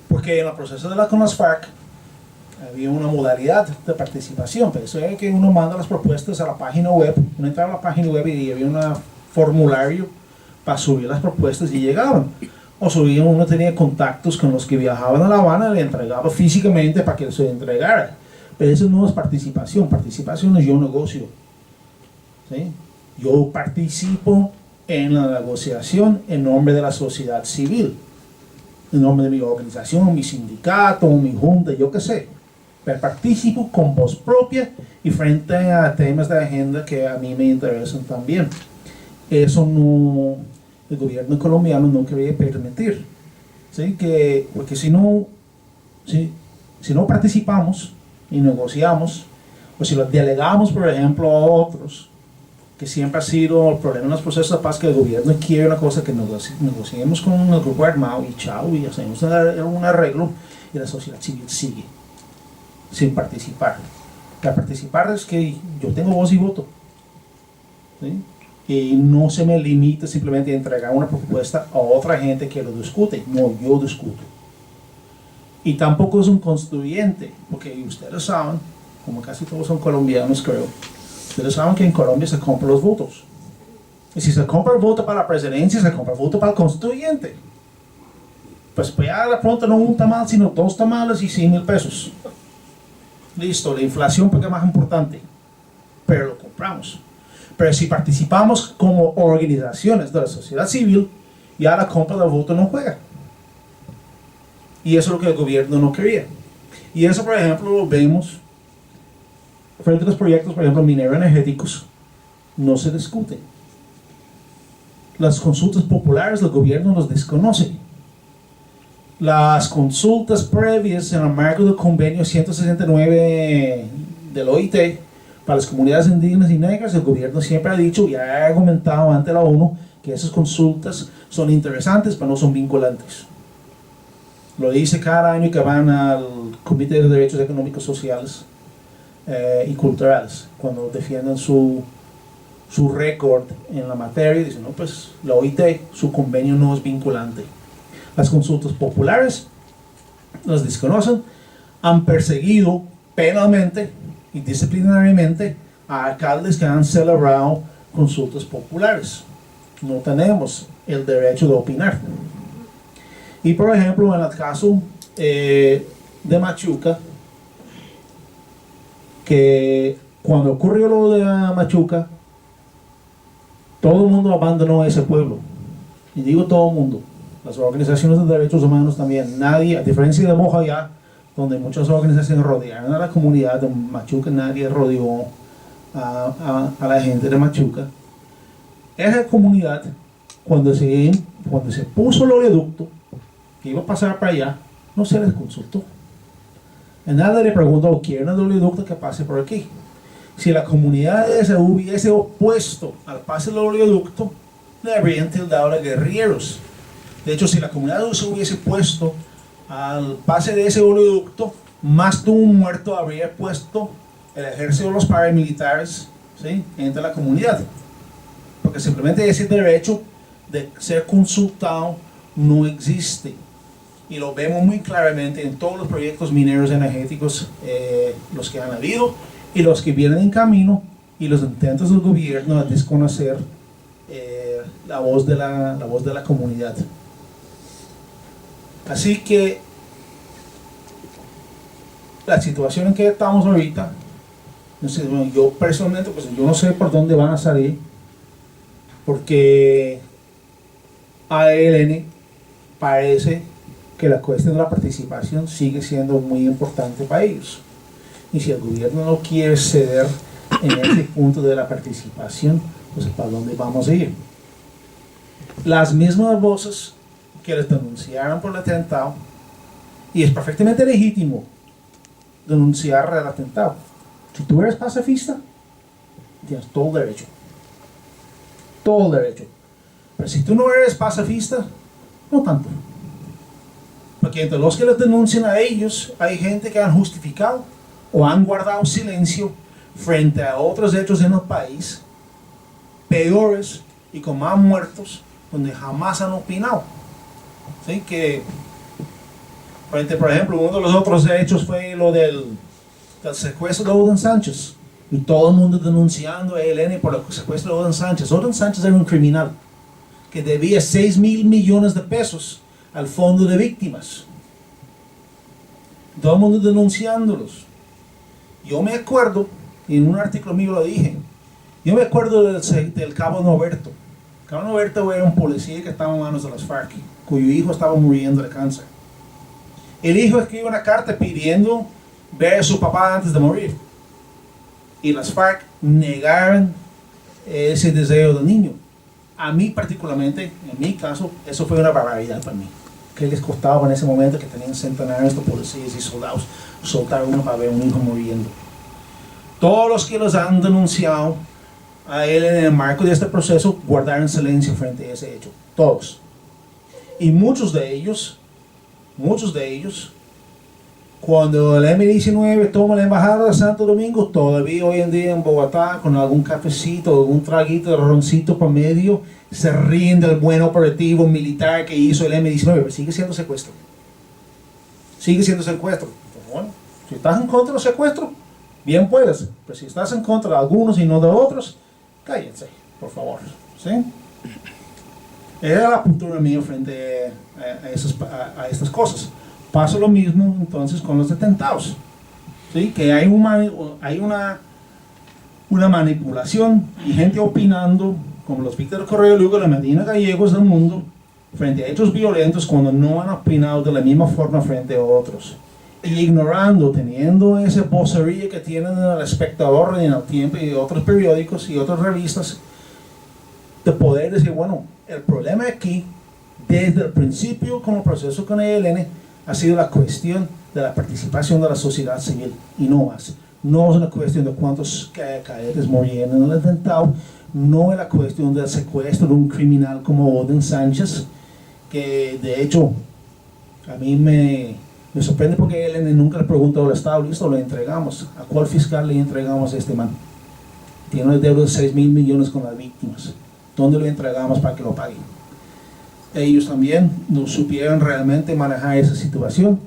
Porque en el proceso de con las FARC había una modalidad de participación, pero eso es que uno manda las propuestas a la página web, uno entraba a la página web y había un formulario para subir las propuestas y llegaban. O subían, uno tenía contactos con los que viajaban a La Habana, le entregaba físicamente para que se entregara. Pero eso no es participación. Participación es yo negocio. ¿Sí? Yo participo en la negociación en nombre de la sociedad civil, en nombre de mi organización, mi sindicato, mi junta, yo qué sé. Pero participo con voz propia y frente a temas de agenda que a mí me interesan también. Eso no, el gobierno colombiano no quería permitir. ¿Sí? Porque si no participamos y negociamos, o si lo delegamos, por ejemplo, a otros, que siempre ha sido el problema en los procesos de paz, que el gobierno quiere una cosa que negociemos con el grupo armado y chao, y hacemos un arreglo, y la sociedad civil sigue sin participar. Para participar es que yo tengo voz y voto. ¿Sí? Y no se me limita simplemente a entregar una propuesta a otra gente que lo discute. No, yo discuto. Y tampoco es un constituyente, porque ustedes saben, como casi todos son colombianos, creo, ustedes saben que en Colombia se compran los votos. Y si se compra el voto para la presidencia, se compra el voto para el constituyente. Pues ya de pronto no un tamal, sino 2 tamales y 100,000 pesos. Listo, la inflación porque es más importante. Pero lo compramos. Pero si participamos como organizaciones de la sociedad civil, ya la compra del voto no juega. Y eso es lo que el gobierno no quería. Y eso, por ejemplo, lo vemos frente a los proyectos, por ejemplo, mineros energéticos, no se discute. Las consultas populares, el gobierno los desconoce. Las consultas previas en el marco del convenio 169 del OIT para las comunidades indígenas y negras, el gobierno siempre ha dicho y ha argumentado ante la ONU que esas consultas son interesantes pero no son vinculantes. Lo dice cada año que van al Comité de Derechos Económicos, Sociales y Culturales, cuando defienden su récord en la materia, dicen, no, pues la OIT, su convenio no es vinculante. Las consultas populares las desconocen, han perseguido penalmente y disciplinariamente a alcaldes que han celebrado consultas populares. No tenemos el derecho de opinar. Y por ejemplo, en el caso de Machuca, que cuando ocurrió lo de Machuca, todo el mundo abandonó ese pueblo. Y digo todo el mundo, las organizaciones de derechos humanos también. Nadie, a diferencia de Mojayá, donde muchas organizaciones rodearon a la comunidad de Machuca, nadie rodeó a la gente de Machuca. Esa comunidad, cuando se puso el oleoducto que iba a pasar para allá, no se les consultó. Y nadie le preguntó, ¿quieren el oleoducto que pase por aquí? Si la comunidad se hubiese opuesto al pase del oleoducto, le habrían tildado de guerrilleros. De hecho, si la comunidad se hubiese puesto al pase de ese oleoducto, más de un muerto habría puesto el ejército de los paramilitares, ¿sí?, entre la comunidad. Porque simplemente ese derecho de ser consultado no existe. Y lo vemos muy claramente en todos los proyectos mineros energéticos, los que han habido y los que vienen en camino, y los intentos del gobierno de desconocer la voz de la comunidad. Así que la situación en que estamos ahorita, no sé, bueno, yo personalmente, pues yo no sé por dónde van a salir, porque ALN parece que la cuestión de la participación sigue siendo muy importante para ellos. Y si el gobierno no quiere ceder en ese punto de la participación, pues ¿para dónde vamos a ir? Las mismas voces que les denunciaron por el atentado, y es perfectamente legítimo denunciar el atentado. Si tú eres pacifista, tienes todo el derecho. Todo el derecho. Pero si tú no eres pacifista, no tanto. Porque entre los que les denuncian a ellos, hay gente que han justificado o han guardado silencio frente a otros hechos en el país, peores y con más muertos, donde jamás han opinado. ¿Sí? Que, por ejemplo, uno de los otros hechos fue lo del secuestro de Odin Sánchez. Y todo el mundo denunciando a ELN por el secuestro de Odin Sánchez. Odin Sánchez era un criminal que debía 6.000 millones de pesos al fondo de víctimas. Todo el mundo denunciándolos. Yo me acuerdo, y en un artículo mío lo dije, yo me acuerdo del cabo Norberto. Cabo Norberto era un policía que estaba en manos de las FARC, cuyo hijo estaba muriendo de cáncer. El hijo escribe una carta pidiendo ver a su papá antes de morir. Y las FARC negaron ese deseo del niño. A mí particularmente, en mi caso, eso fue una barbaridad para mí. Que les costaba en ese momento que tenían centenares de policías y soldados soltar uno para ver a un hijo muriendo. Todos los que los han denunciado a él en el marco de este proceso guardaron silencio frente a ese hecho. Todos. Y muchos de ellos, cuando el M-19 toma la embajada de Santo Domingo, todavía hoy en día en Bogotá, con algún cafecito, algún traguito de roncito por medio, se ríen del buen operativo militar que hizo el M-19, pero sigue siendo secuestro. Sigue siendo secuestro. Pues bueno, si estás en contra del secuestro, bien puedes, pero si estás en contra de algunos y no de otros, cállense, por favor. ¿Sí? Era la postura mía frente a estas cosas. Pasa lo mismo entonces con los atentados. ¿Sí? Que hay una manipulación y gente opinando, como los Víctor Correa Lugo, la Medina Gallegos del mundo, frente a hechos violentos cuando no han opinado de la misma forma frente a otros. Y ignorando, teniendo esa vocería que tienen en El Espectador y en El Tiempo y otros periódicos y otras revistas, de poder decir, bueno, el problema aquí, desde el principio con el proceso con ELN, ha sido la cuestión de la participación de la sociedad civil y no más. No es una cuestión de cuántos cadetes morían en el atentado, no es la cuestión del secuestro de un criminal como Odin Sánchez, que de hecho a mí me sorprende porque él nunca le preguntó al Estado, listo, le entregamos. ¿A cuál fiscal le entregamos a este man? Tiene una deuda de 6.000 millones con las víctimas. ¿Dónde le entregamos para que lo paguen? Ellos también no supieron realmente manejar esa situación,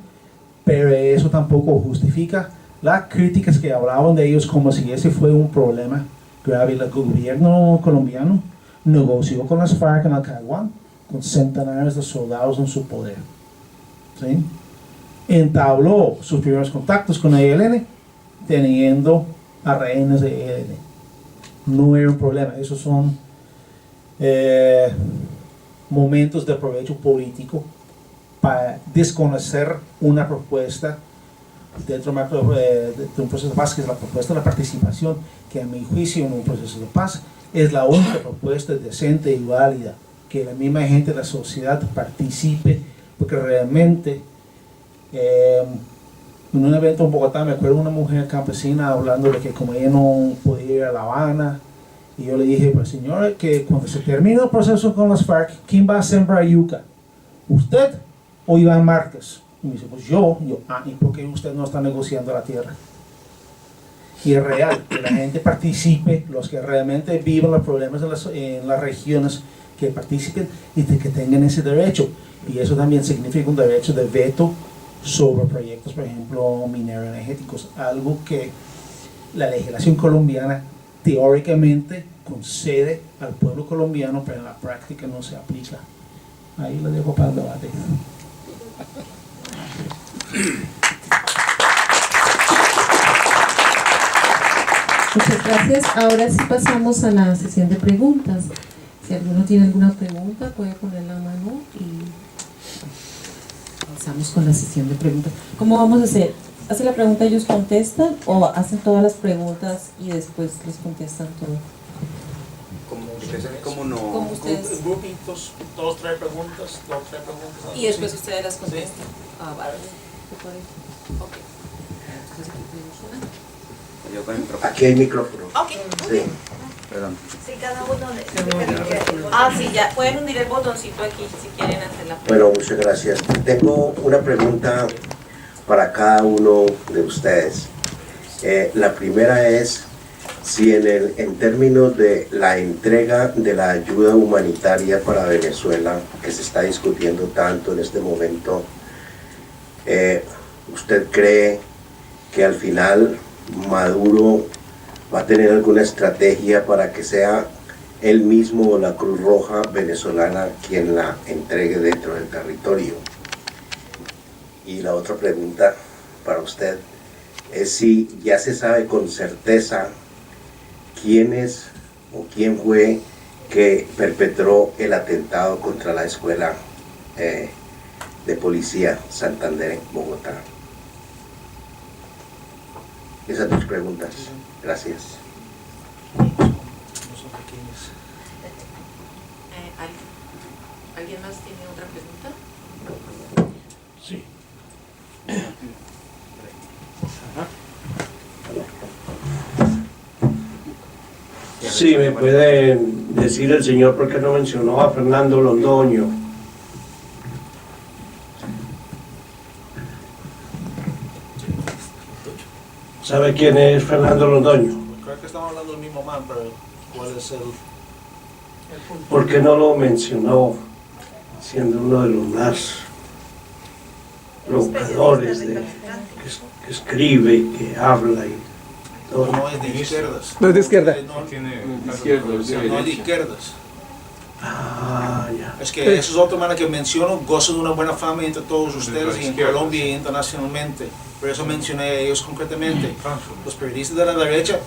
pero eso tampoco justifica las críticas que hablaban de ellos como si ese fue un problema grave. El gobierno colombiano negoció con las FARC en el Caguán, con centenares de soldados en su poder. ¿Sí? Entabló sus primeros contactos con ELN teniendo a rehenes de ELN. No era un problema, esos son momentos de provecho político para desconocer una propuesta dentro de un proceso de paz, que es la propuesta de la participación, que a mi juicio en un proceso de paz es la única propuesta decente y válida, que la misma gente de la sociedad participe, porque realmente en un evento en Bogotá me acuerdo de una mujer campesina hablando de que como ella no podía ir a La Habana, y yo le dije, pues señora, que cuando se termine el proceso con las FARC, ¿quién va a sembrar yuca? ¿Usted o Iván Márquez? Y me dice, pues yo, ¿y por qué usted no está negociando la tierra? Y es real, que la gente participe, los que realmente viven los problemas en las regiones, que participen y que tengan ese derecho. Y eso también significa un derecho de veto sobre proyectos, por ejemplo, mineros energéticos, algo que la legislación colombiana teóricamente concede al pueblo colombiano, pero en la práctica no se aplica. Ahí lo dejo para el debate. Muchas gracias. Ahora sí pasamos a la sesión de preguntas. Si alguno tiene alguna pregunta, puede poner la mano y comenzamos con la sesión de preguntas. ¿Cómo vamos a hacer? ¿Hace la pregunta, ellos contestan o hacen todas las preguntas y después les contestan todo? Como no. Como ustedes. Grupitos, dos, tres preguntas. Y después ustedes las contestan. Ah, vale. Ok. Yo con el micrófono. Aquí hay micrófono. Ok, muy Sí, bien. perdón. Sí, cada uno sí, ya pueden hundir el botoncito aquí si quieren hacer la pregunta. Bueno, muchas gracias. Tengo una pregunta para cada uno de ustedes. La primera es si en términos de la entrega de la ayuda humanitaria para Venezuela, que se está discutiendo tanto en este momento, ¿usted cree que al final Maduro va a tener alguna estrategia para que sea él mismo o la Cruz Roja venezolana quien la entregue dentro del territorio? Y la otra pregunta para usted es si ya se sabe con certeza quién es o quién fue que perpetró el atentado contra la escuela de policía Santander en Bogotá. Esas dos preguntas. Gracias. ¿Alguien más tiene otra pregunta? Sí. Sí, me puede decir el señor por qué no mencionó a Fernando Londoño. ¿Sabe quién es Fernando Londoño? Creo que estamos hablando del mismo man, pero ¿cuál es el punto? ¿Por qué no lo mencionó siendo uno de los más provocadores que escribe, que habla y todo? No es de izquierdas. No es de izquierda. No es de izquierdas. Ah, ya. Es que esos otros manes que menciono gozan de una buena fama entre todos ustedes y en Colombia y internacionalmente. Por eso mencioné a ellos concretamente. Los periodistas de la derecha,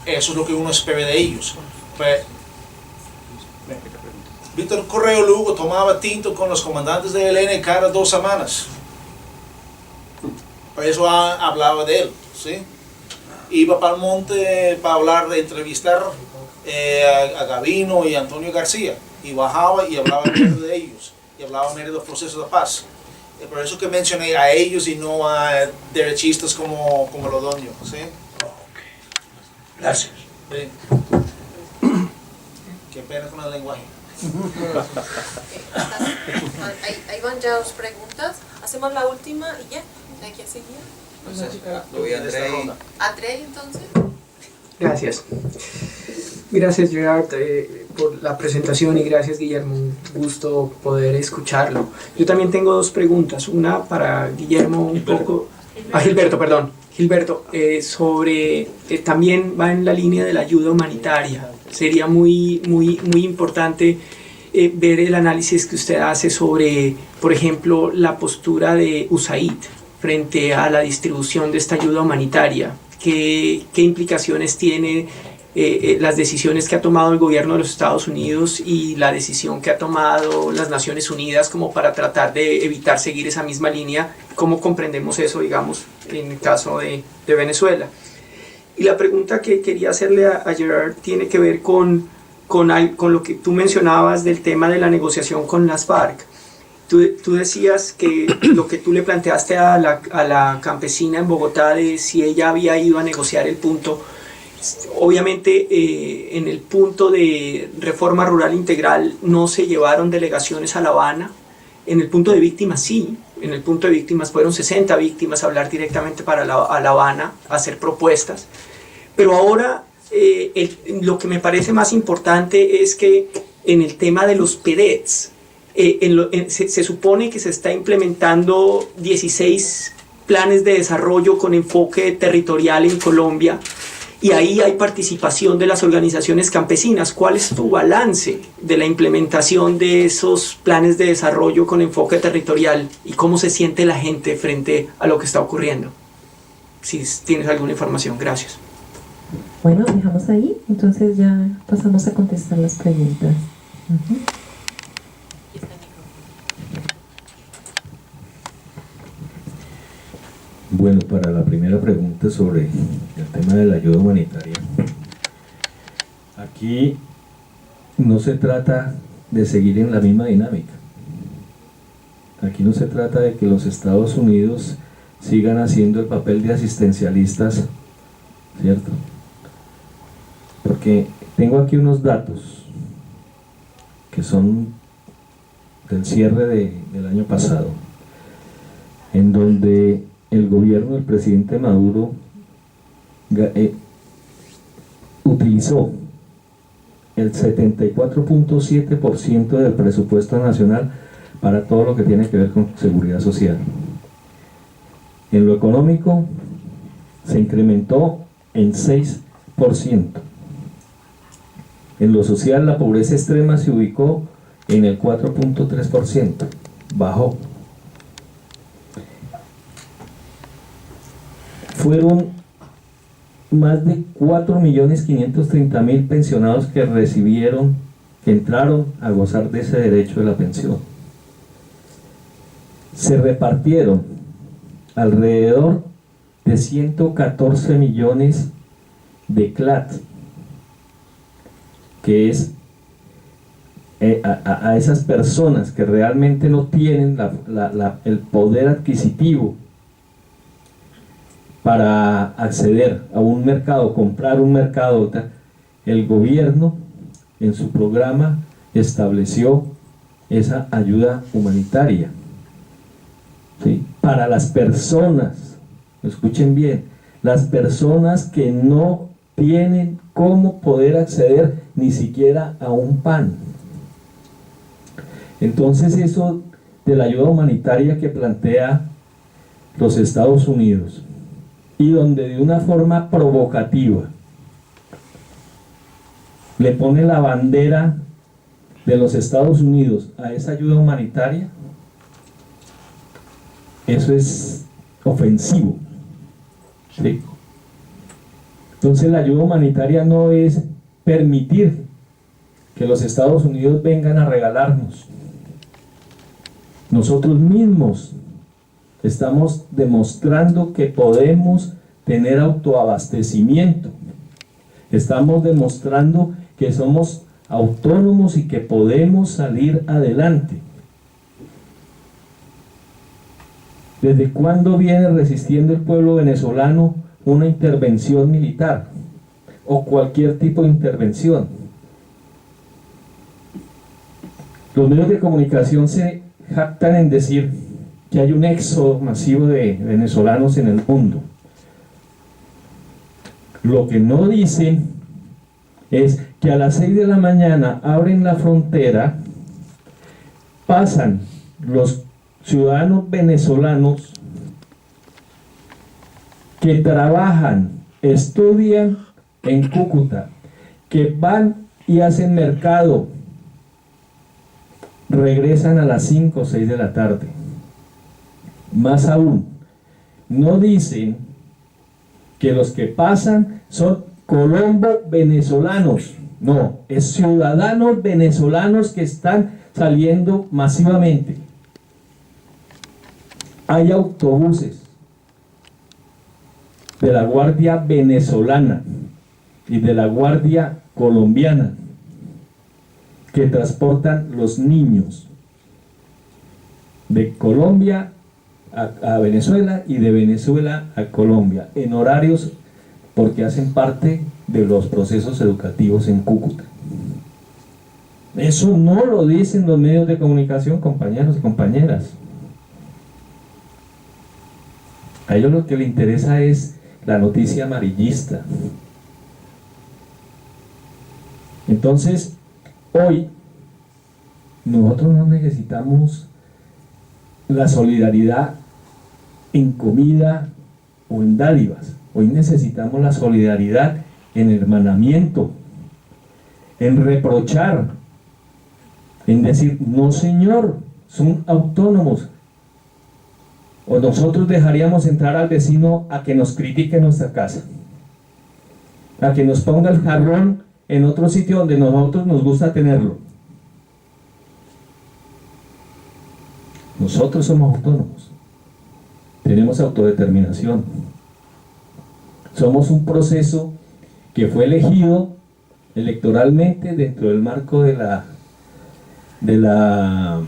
eso es lo que uno espera de ellos. Pues, Víctor Correo Lugo tomaba tinto con los comandantes de ELN cada 2 semanas. Por eso hablaba de él, ¿sí? Iba para el monte para hablar, de entrevistar a Gavino y Antonio García, y bajaba y hablaba de ellos, y hablaba de los procesos de paz. Por eso que mencioné a ellos y no a derechistas como Londoño, ¿sí? Gracias. Sí. Qué pena con el lenguaje. Ahí van ya 2 preguntas. Hacemos la última y ya. ¿Hay que seguir? Andrei, entonces. Gracias. Gracias, Gerard, por la presentación y gracias, Guillermo. Un gusto poder escucharlo. Yo también tengo 2 preguntas. Una para Guillermo, un poco... Gilberto, perdón. Gilberto, sobre... también va en la línea de la ayuda humanitaria. Sería muy importante ver el análisis que usted hace sobre, por ejemplo, la postura de USAID frente a la distribución de esta ayuda humanitaria. ¿Qué implicaciones tiene las decisiones que ha tomado el gobierno de los Estados Unidos y la decisión que ha tomado las Naciones Unidas como para tratar de evitar seguir esa misma línea? ¿Cómo comprendemos eso, digamos, en el caso de Venezuela? Y la pregunta que quería hacerle a Gerard tiene que ver con lo que tú mencionabas del tema de la negociación con las FARC. Tú decías que lo que tú le planteaste a la campesina en Bogotá de si ella había ido a negociar el punto, obviamente en el punto de reforma rural integral no se llevaron delegaciones a La Habana, en el punto de víctimas sí, en el punto de víctimas fueron 60 víctimas a hablar directamente a La Habana, a hacer propuestas, pero ahora lo que me parece más importante es que en el tema de los PEDETs, se supone que se está implementando 16 planes de desarrollo con enfoque territorial en Colombia y ahí hay participación de las organizaciones campesinas. ¿Cuál es tu balance de la implementación de esos planes de desarrollo con enfoque territorial y cómo se siente la gente frente a lo que está ocurriendo? Si tienes alguna información, gracias. Bueno, dejamos ahí, entonces ya pasamos a contestar las preguntas. Bueno, para la primera pregunta sobre el tema de la ayuda humanitaria, aquí no se trata de seguir en la misma dinámica. Aquí no se trata de que los Estados Unidos sigan haciendo el papel de asistencialistas, ¿cierto? Porque tengo aquí unos datos que son del cierre del año pasado, en donde el gobierno del presidente Maduro utilizó el 74.7% del presupuesto nacional para todo lo que tiene que ver con seguridad social. En lo económico se incrementó en 6%. En lo social, la pobreza extrema se ubicó en el 4.3%, bajó. Fueron más de 4.530.000 pensionados que entraron a gozar de ese derecho de la pensión. Se repartieron alrededor de 114 millones de CLAT, que es a esas personas que realmente no tienen el poder adquisitivo para acceder a un mercado, comprar un mercado. El gobierno en su programa estableció esa ayuda humanitaria, ¿sí? Para las personas, escuchen bien, las personas que no tienen cómo poder acceder ni siquiera a un pan. Entonces eso de la ayuda humanitaria que plantea los Estados Unidos, y donde de una forma provocativa le pone la bandera de los Estados Unidos a esa ayuda humanitaria, eso es ofensivo, ¿sí? Entonces la ayuda humanitaria no es permitir que los Estados Unidos vengan a regalarnos. Nosotros mismos estamos demostrando que podemos tener autoabastecimiento. Estamos demostrando que somos autónomos y que podemos salir adelante. ¿Desde cuándo viene resistiendo el pueblo venezolano una intervención militar o cualquier tipo de intervención? Los medios de comunicación se jactan en decir que hay un éxodo masivo de venezolanos en el mundo. Lo que no dicen es que a las 6 de la mañana abren la frontera, pasan los ciudadanos venezolanos que trabajan, estudian en Cúcuta, que van y hacen mercado, regresan a las 5 o 6 de la tarde. Más aún, no dicen que los que pasan son colombo venezolanos, no, es ciudadanos venezolanos que están saliendo masivamente. Hay autobuses de la Guardia Venezolana y de la Guardia Colombiana que transportan los niños de Colombia a Venezuela y de Venezuela a Colombia en horarios, porque hacen parte de los procesos educativos en Cúcuta. Eso no lo dicen los medios de comunicación, compañeros y compañeras. A ellos lo que les interesa es la noticia amarillista. Entonces, hoy nosotros no necesitamos la solidaridad en comida o en dádivas. Hoy necesitamos la solidaridad en hermanamiento, en reprochar, en decir, no señor, son autónomos. O nosotros dejaríamos entrar al vecino a que nos critique nuestra casa, a que nos ponga el jarrón en otro sitio donde nosotros nos gusta tenerlo. Nosotros somos autónomos, tenemos autodeterminación, somos un proceso que fue elegido electoralmente dentro del marco de la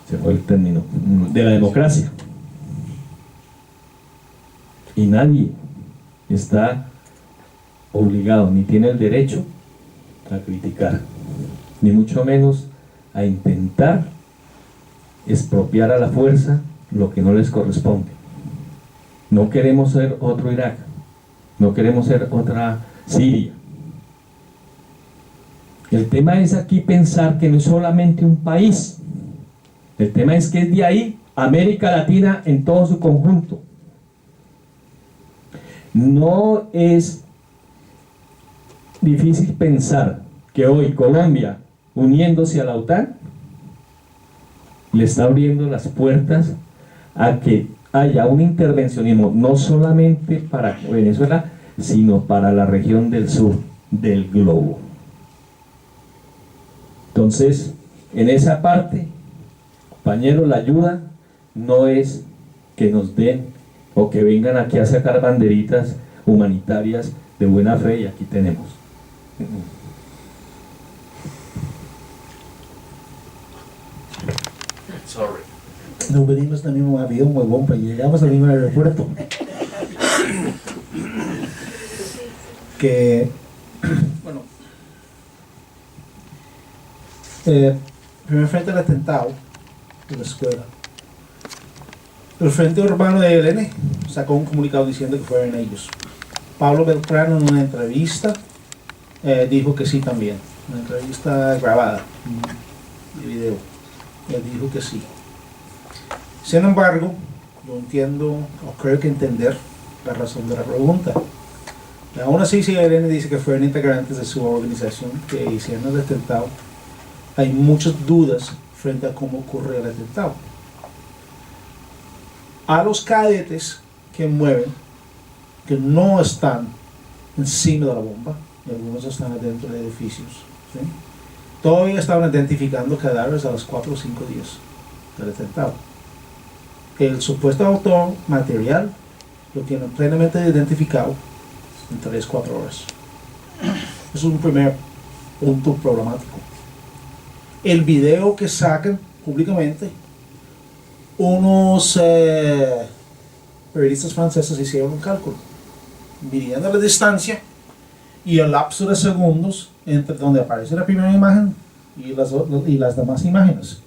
se fue el término, de la democracia. Y nadie está obligado ni tiene el derecho a criticar, ni mucho menos a intentar expropiar a la fuerza lo que no les corresponde. No queremos ser otro Irak, no queremos ser otra Siria. El tema es aquí pensar que no es solamente un país, el tema es que es de ahí América Latina en todo su conjunto. No es difícil pensar que hoy Colombia, uniéndose a la OTAN, le está abriendo las puertas a que haya un intervencionismo no solamente para Venezuela, sino para la región del sur del globo. Entonces, en esa parte, compañeros, la ayuda no es que nos den o que vengan aquí a sacar banderitas humanitarias de buena fe, y aquí tenemos. Sorry. No venimos en el mismo avión, huevón, pero llegamos al mismo aeropuerto. Que, bueno, primer frente al atentado de la escuela. El Frente Urbano de ELN sacó un comunicado diciendo que fueron ellos. Pablo Beltrán, en una entrevista, dijo que sí también. Una entrevista grabada de video. Él dijo que sí. Sin embargo, yo entiendo, o creo que entender, la razón de la pregunta. Y aún así, si ELN dice que fueron integrantes de su organización que hicieron el atentado, hay muchas dudas frente a cómo ocurrió el atentado. A los cadetes que mueven, que no están encima de la bomba, y algunos están adentro de edificios, ¿sí? Todavía estaban identificando cadáveres a los 4 o 5 días del atentado. El supuesto autor material lo tienen plenamente identificado en 3 o 4 horas. Es un primer punto problemático. El video que sacan públicamente, unos periodistas franceses hicieron un cálculo, midiendo la distancia y el lapso de segundos entre donde aparece la primera imagen y las demás imágenes,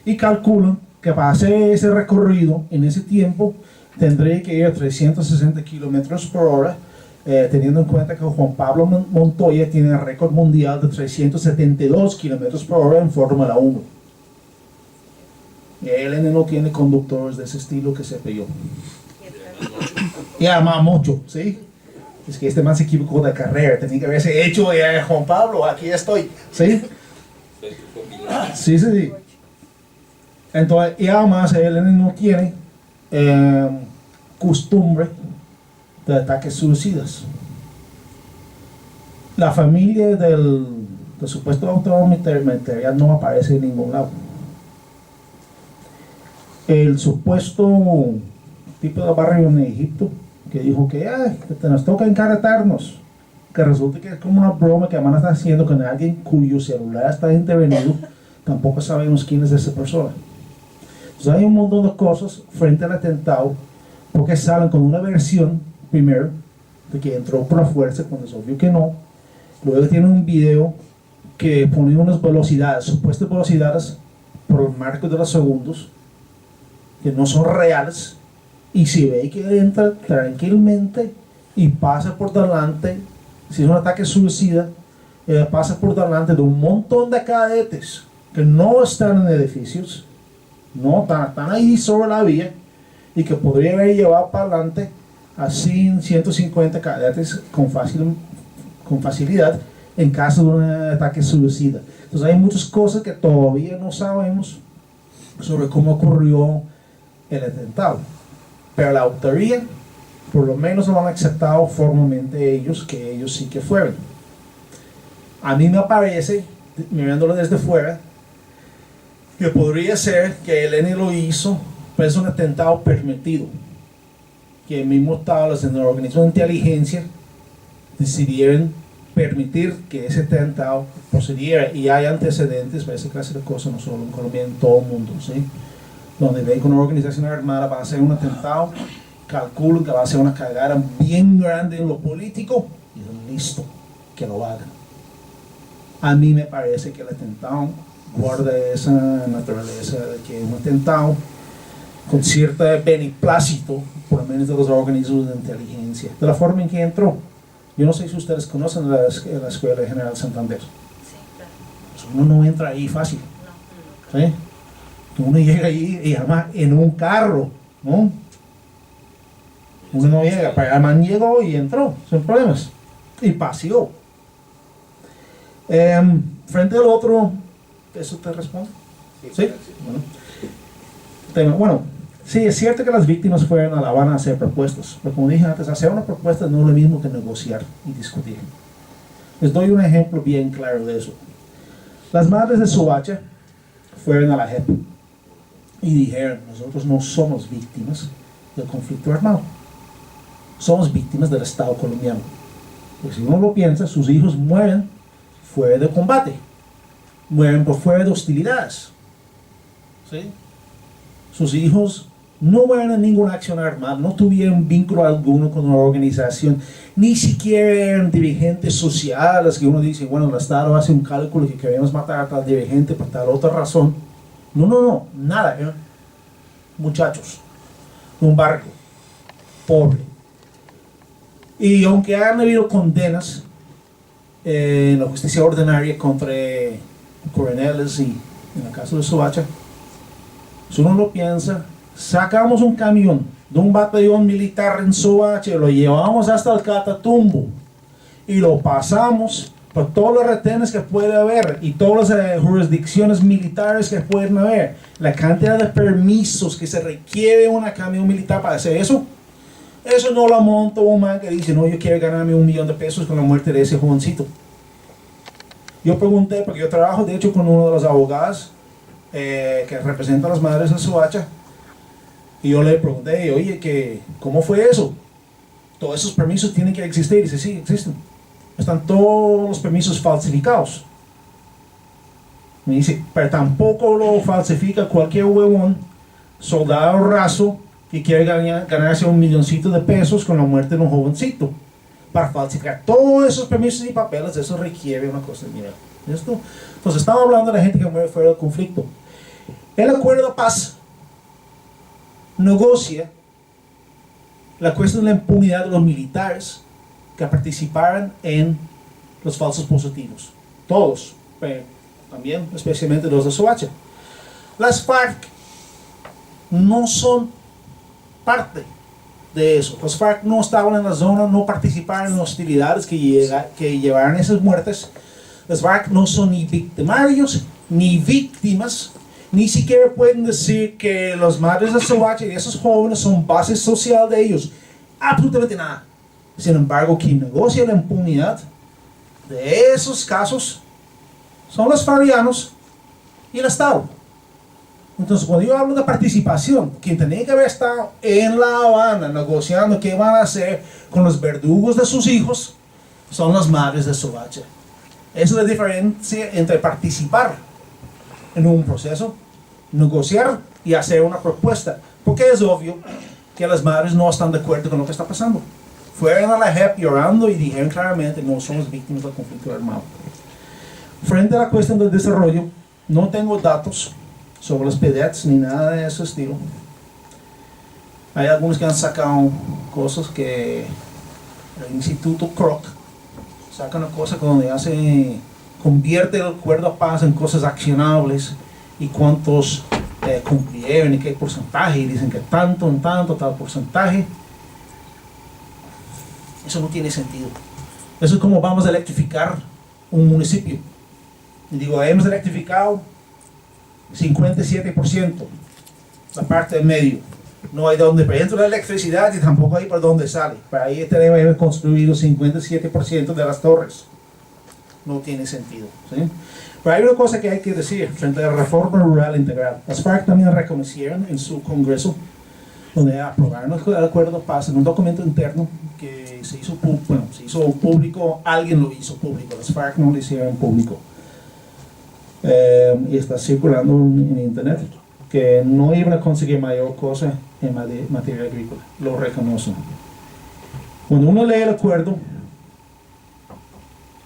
y calculan que para hacer ese recorrido en ese tiempo tendría que ir a 360 kilómetros por hora, teniendo en cuenta que Juan Pablo Montoya tiene el récord mundial de 372 kilómetros por hora en Fórmula 1. ELN no tiene conductores de ese estilo que se peleó. Y además mucho, ¿sí? Es que este man se equivocó de carrera, tenía que haberse hecho Juan Pablo, aquí estoy, ¿sí? Sí, sí, sí. Entonces, y además ELN no tiene costumbre de ataques suicidas. La familia del supuesto autor material no aparece en ningún lado. El supuesto tipo de barrio en Egipto que dijo que nos toca encarretarnos, que resulta que es como una broma que Amana está haciendo con alguien cuyo celular está intervenido, tampoco sabemos quién es esa persona. Entonces hay un montón de cosas frente al atentado, porque salen con una versión primero de que entró por la fuerza cuando se obvio que no. Luego tienen un video que pone unas velocidades, supuestas velocidades por el marco de los segundos, que no son reales, y si ve que entra tranquilamente y pasa por delante, si es un ataque suicida, pasa por delante de un montón de cadetes que no están en edificios, no están ahí sobre la vía, y que podría haber llevado para adelante a 150 cadetes con facilidad en caso de un ataque suicida. Entonces hay muchas cosas que todavía no sabemos sobre cómo ocurrió el atentado, pero la autoría por lo menos lo han aceptado formalmente ellos, que ellos sí que fueron. A mí me parece, mirándolo desde fuera, que podría ser que el ELN lo hizo, pero es un atentado permitido, que el mismo Estado, los organismos de inteligencia decidieron permitir que ese atentado procediera, y hay antecedentes para esa clase de cosas, no solo en Colombia, en todo el mundo, ¿sí? Donde ven que una organización armada va a hacer un atentado, calculan que va a ser una cagada bien grande en lo político y listo, que lo hagan. A mí me parece que el atentado guarda esa naturaleza de que un atentado con cierto beneplácito, por lo menos de los organismos de inteligencia, de la forma en que entró. Yo no sé si ustedes conocen la Escuela de General Santander. Sí, claro. Pues uno no entra ahí fácil. ¿Sí? Uno llega ahí y además en un carro, ¿no? Uno no llega, pero además llegó y entró, sin problemas. Y paseó. Frente al otro, ¿eso te responde? Sí. Bueno, sí, es cierto que las víctimas fueron a La Habana a hacer propuestas, pero como dije antes, hacer una propuesta no es lo mismo que negociar y discutir. Les doy un ejemplo bien claro de eso. Las madres de Soacha fueron a la JEP y dijeron: nosotros no somos víctimas del conflicto armado, somos víctimas del Estado colombiano. Porque si uno lo piensa, sus hijos mueren fuera de combate, mueren por fuera de hostilidades. ¿Sí? Sus hijos no mueren en ninguna acción armada, no tuvieron vínculo alguno con una organización, ni siquiera eran dirigentes sociales que uno dice, bueno, el Estado hace un cálculo que queremos matar a tal dirigente por tal otra razón. No, nada, muchachos, un barrio pobre. Y aunque han habido condenas en la justicia ordinaria contra coroneles y en el caso de Soacha, si uno lo piensa, sacamos un camión de un batallón militar en Soacha, lo llevamos hasta el Catatumbo y lo pasamos por todos los retenes que puede haber y todas las jurisdicciones militares que pueden haber. La cantidad de permisos que se requiere una camión militar para hacer eso, eso no lo monta un man que dice, no, yo quiero ganarme $1 millón de pesos con la muerte de ese jovencito. Yo pregunté, porque yo trabajo de hecho con uno de los abogados que representa a las madres de Soacha, y yo le pregunté, oye, ¿cómo fue eso? Todos esos permisos tienen que existir. Y dice, sí, existen. Están todos los permisos falsificados. Me dice, pero tampoco lo falsifica cualquier huevón, soldado raso, que quiere ganarse $1 milloncito de pesos con la muerte de un jovencito. Para falsificar todos esos permisos y papeles, eso requiere una cosa de dinero. ¿Listo? Entonces estamos hablando de la gente que muere fuera del conflicto. El acuerdo de paz negocia la cuestión de la impunidad de los militares que participaron en los falsos positivos. Todos, pero también especialmente los de Soacha. Las FARC no son parte de eso. Los FARC no estaban en la zona, no participaron en hostilidades que llevaron esas muertes. Las FARC no son ni victimarios ni víctimas. Ni siquiera pueden decir que los madres de Soacha y esos jóvenes son base social de ellos. Absolutamente nada. Sin embargo, quien negocia la impunidad de esos casos son los farianos y el Estado. Entonces, cuando yo hablo de participación, quien tenía que haber estado en La Habana negociando qué van a hacer con los verdugos de sus hijos son las madres de Soacha. Esa es la diferencia entre participar en un proceso, negociar y hacer una propuesta, porque es obvio que las madres no están de acuerdo con lo que está pasando. Fueron a la JEP llorando y dijeron claramente, no somos víctimas del conflicto armado. Frente a la cuestión del desarrollo, no tengo datos sobre los PEDETs ni nada de ese estilo. Hay algunos que han sacado cosas que el Instituto Kroc saca una cosa donde convierte el acuerdo de paz en cosas accionables y cuántos cumplieron y qué porcentaje, y dicen que tanto en tanto, tal porcentaje. Eso no tiene sentido. Eso es como vamos a electrificar un municipio. Y digo, hemos electrificado 57%, la parte del medio. No hay donde entra la electricidad y tampoco hay por donde sale. Para ahí tenemos construido 57% de las torres. No tiene sentido, ¿sí? Pero hay una cosa que hay que decir frente a la reforma rural integral. Las FARC también reconocieron en su congreso, donde aprobaron el acuerdo de paz en un documento interno que se hizo público, alguien lo hizo público, las FARC no lo hicieron público. Y está circulando en internet, que no iban a conseguir mayor cosa en materia agrícola, lo reconocen. Cuando uno lee el acuerdo,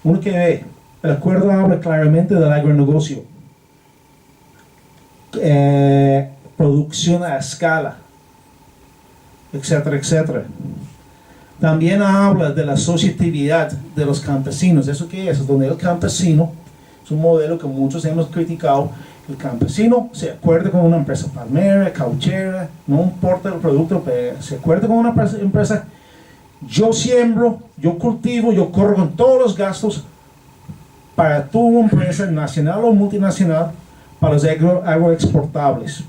uno que ve, el acuerdo habla claramente del agronegocio, producción a escala, etcétera, etcétera. También habla de la asociatividad de los campesinos. ¿Eso qué es? Es donde el campesino, es un modelo que muchos hemos criticado, el campesino se acuerda con una empresa palmera, cauchera, no importa el producto, pero se acuerda con una empresa. Yo siembro, yo cultivo, yo corro con todos los gastos para tu empresa nacional o multinacional, para los agroexportables.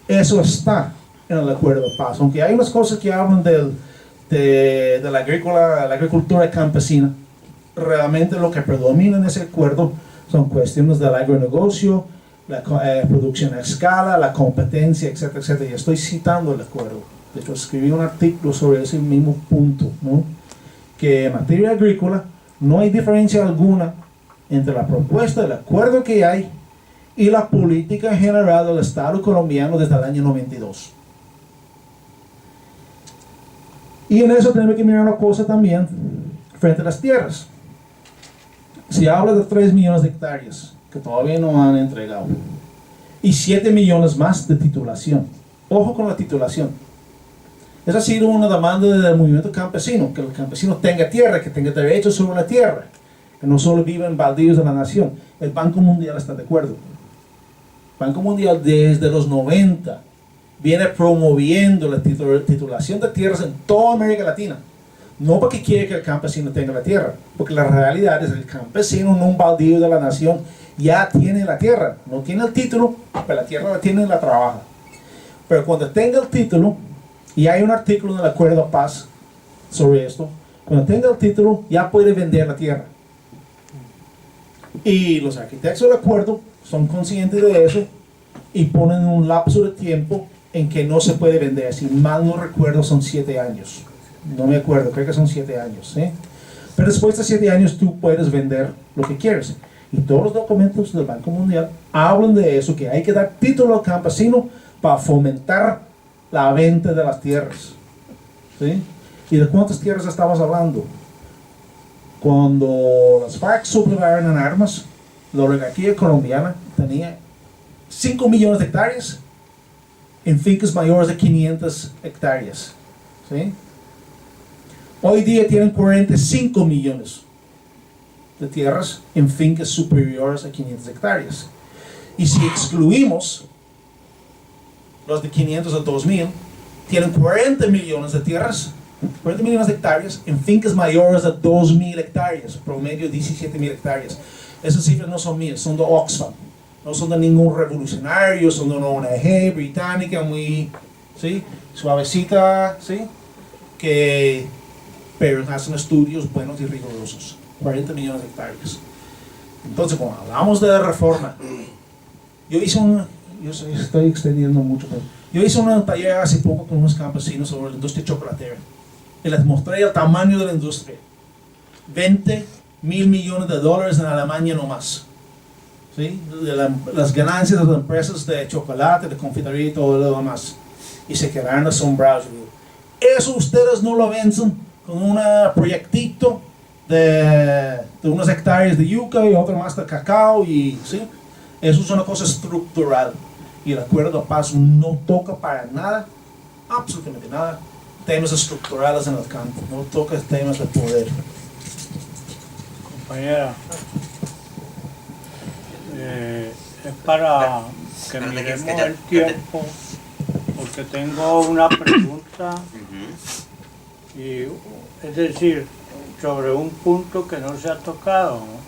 Eso está en el acuerdo de paz. Aunque hay unas cosas que hablan de la agricultura campesina, realmente lo que predomina en ese acuerdo son cuestiones del agronegocio, la producción a escala, la competencia, etcétera, etcétera. Y estoy citando el acuerdo. De hecho, escribí un artículo sobre ese mismo punto, ¿no? Que en materia agrícola no hay diferencia alguna entre la propuesta del acuerdo que hay y la política general del Estado colombiano desde el año 92. Y en eso tenemos que mirar una cosa también frente a las tierras. Se habla de 3 millones de hectáreas que todavía no han entregado y 7 millones más de titulación. Ojo con la titulación. Esa ha sido una demanda del movimiento campesino, que el campesino tenga tierra, que tenga derechos sobre la tierra, que no solo viva en baldíos de la nación. El Banco Mundial está de acuerdo. El Banco Mundial desde los 90 viene promoviendo la titulación de tierras en toda América Latina. No porque quiere que el campesino tenga la tierra, porque la realidad es que el campesino en un baldío de la nación ya tiene la tierra. No tiene el título, pero la tierra la tiene y la trabaja. Pero cuando tenga el título, y hay un artículo en el Acuerdo de Paz sobre esto, cuando tenga el título ya puede vender la tierra. Y los arquitectos del acuerdo son conscientes de eso y ponen un lapso de tiempo en que no se puede vender. Si mal no recuerdo son 7 años. No me acuerdo, creo que son 7 años. ¿Sí? Pero después de 7 años tú puedes vender lo que quieres. Y todos los documentos del Banco Mundial hablan de eso, que hay que dar título al campesino para fomentar la venta de las tierras. ¿Sí? ¿Y de cuántas tierras estamos hablando? Cuando las FARC sublevaron en armas, la oligarquía colombiana tenía 5 millones de hectáreas en fincas mayores de 500 hectáreas. ¿Sí? Hoy día tienen 45 millones de tierras en fincas superiores a 500 hectáreas. Y si excluimos los de 500 a 2000, tienen 40 millones de tierras, 40 millones de hectáreas en fincas mayores a 2000 hectáreas, promedio 17.000 hectáreas. Esas cifras no son mías, son de Oxfam, no son de ningún revolucionario, son de una ONG británica muy, ¿sí?, suavecita, ¿sí?, pero hacen estudios buenos y rigurosos. 40 millones de hectáreas. Entonces, cuando hablamos de reforma, yo estoy extendiendo mucho, pero yo hice un taller hace poco con unos campesinos sobre la industria chocolatera y les mostré el tamaño de la industria. 20.000 millones de dólares en Alemania nomás. ¿Sí? Las ganancias de las empresas de chocolate, de confitería y todo lo demás. Y se quedaron asombrados. Eso ustedes no lo vencen con un proyectito de unas hectáreas de yuca y otro más de cacao. Y, ¿sí? Eso es una cosa estructural. Y el Acuerdo de Paz no toca para nada, absolutamente nada, temas estructurales en el campo. No toca temas de poder. Compañera, es para que miremos el tiempo, porque tengo una pregunta, y, es decir, sobre un punto que no se ha tocado, ¿no?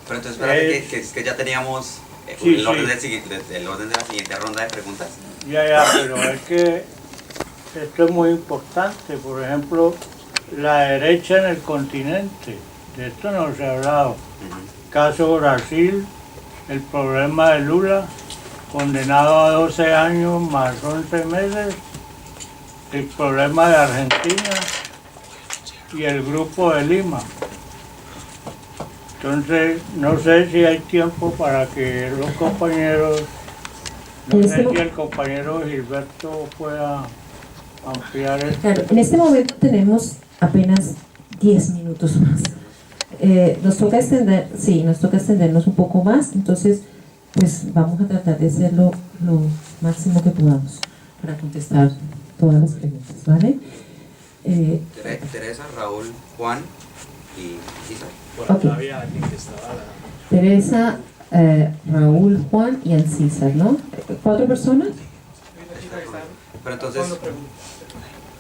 Pero entonces, espérate, que ya teníamos el orden de la siguiente ronda de preguntas. Ya, pero es que esto es muy importante. Por ejemplo, la derecha en el continente, de esto no se ha hablado. Caso Brasil, el problema de Lula, condenado a 12 años más 11 meses, el problema de Argentina y el Grupo de Lima. Entonces, no sé si hay tiempo para que los compañeros No sé si el compañero Gilberto pueda ampliar esto. Claro, en este momento tenemos apenas 10 minutos más. Nos toca extendernos un poco más, entonces pues vamos a tratar de hacerlo lo máximo que podamos para contestar todas las preguntas, ¿vale? Teresa, Raúl, Juan y César. Okay. Teresa, Raúl, Juan y Ancísar, ¿no? 4 personas. Pero entonces,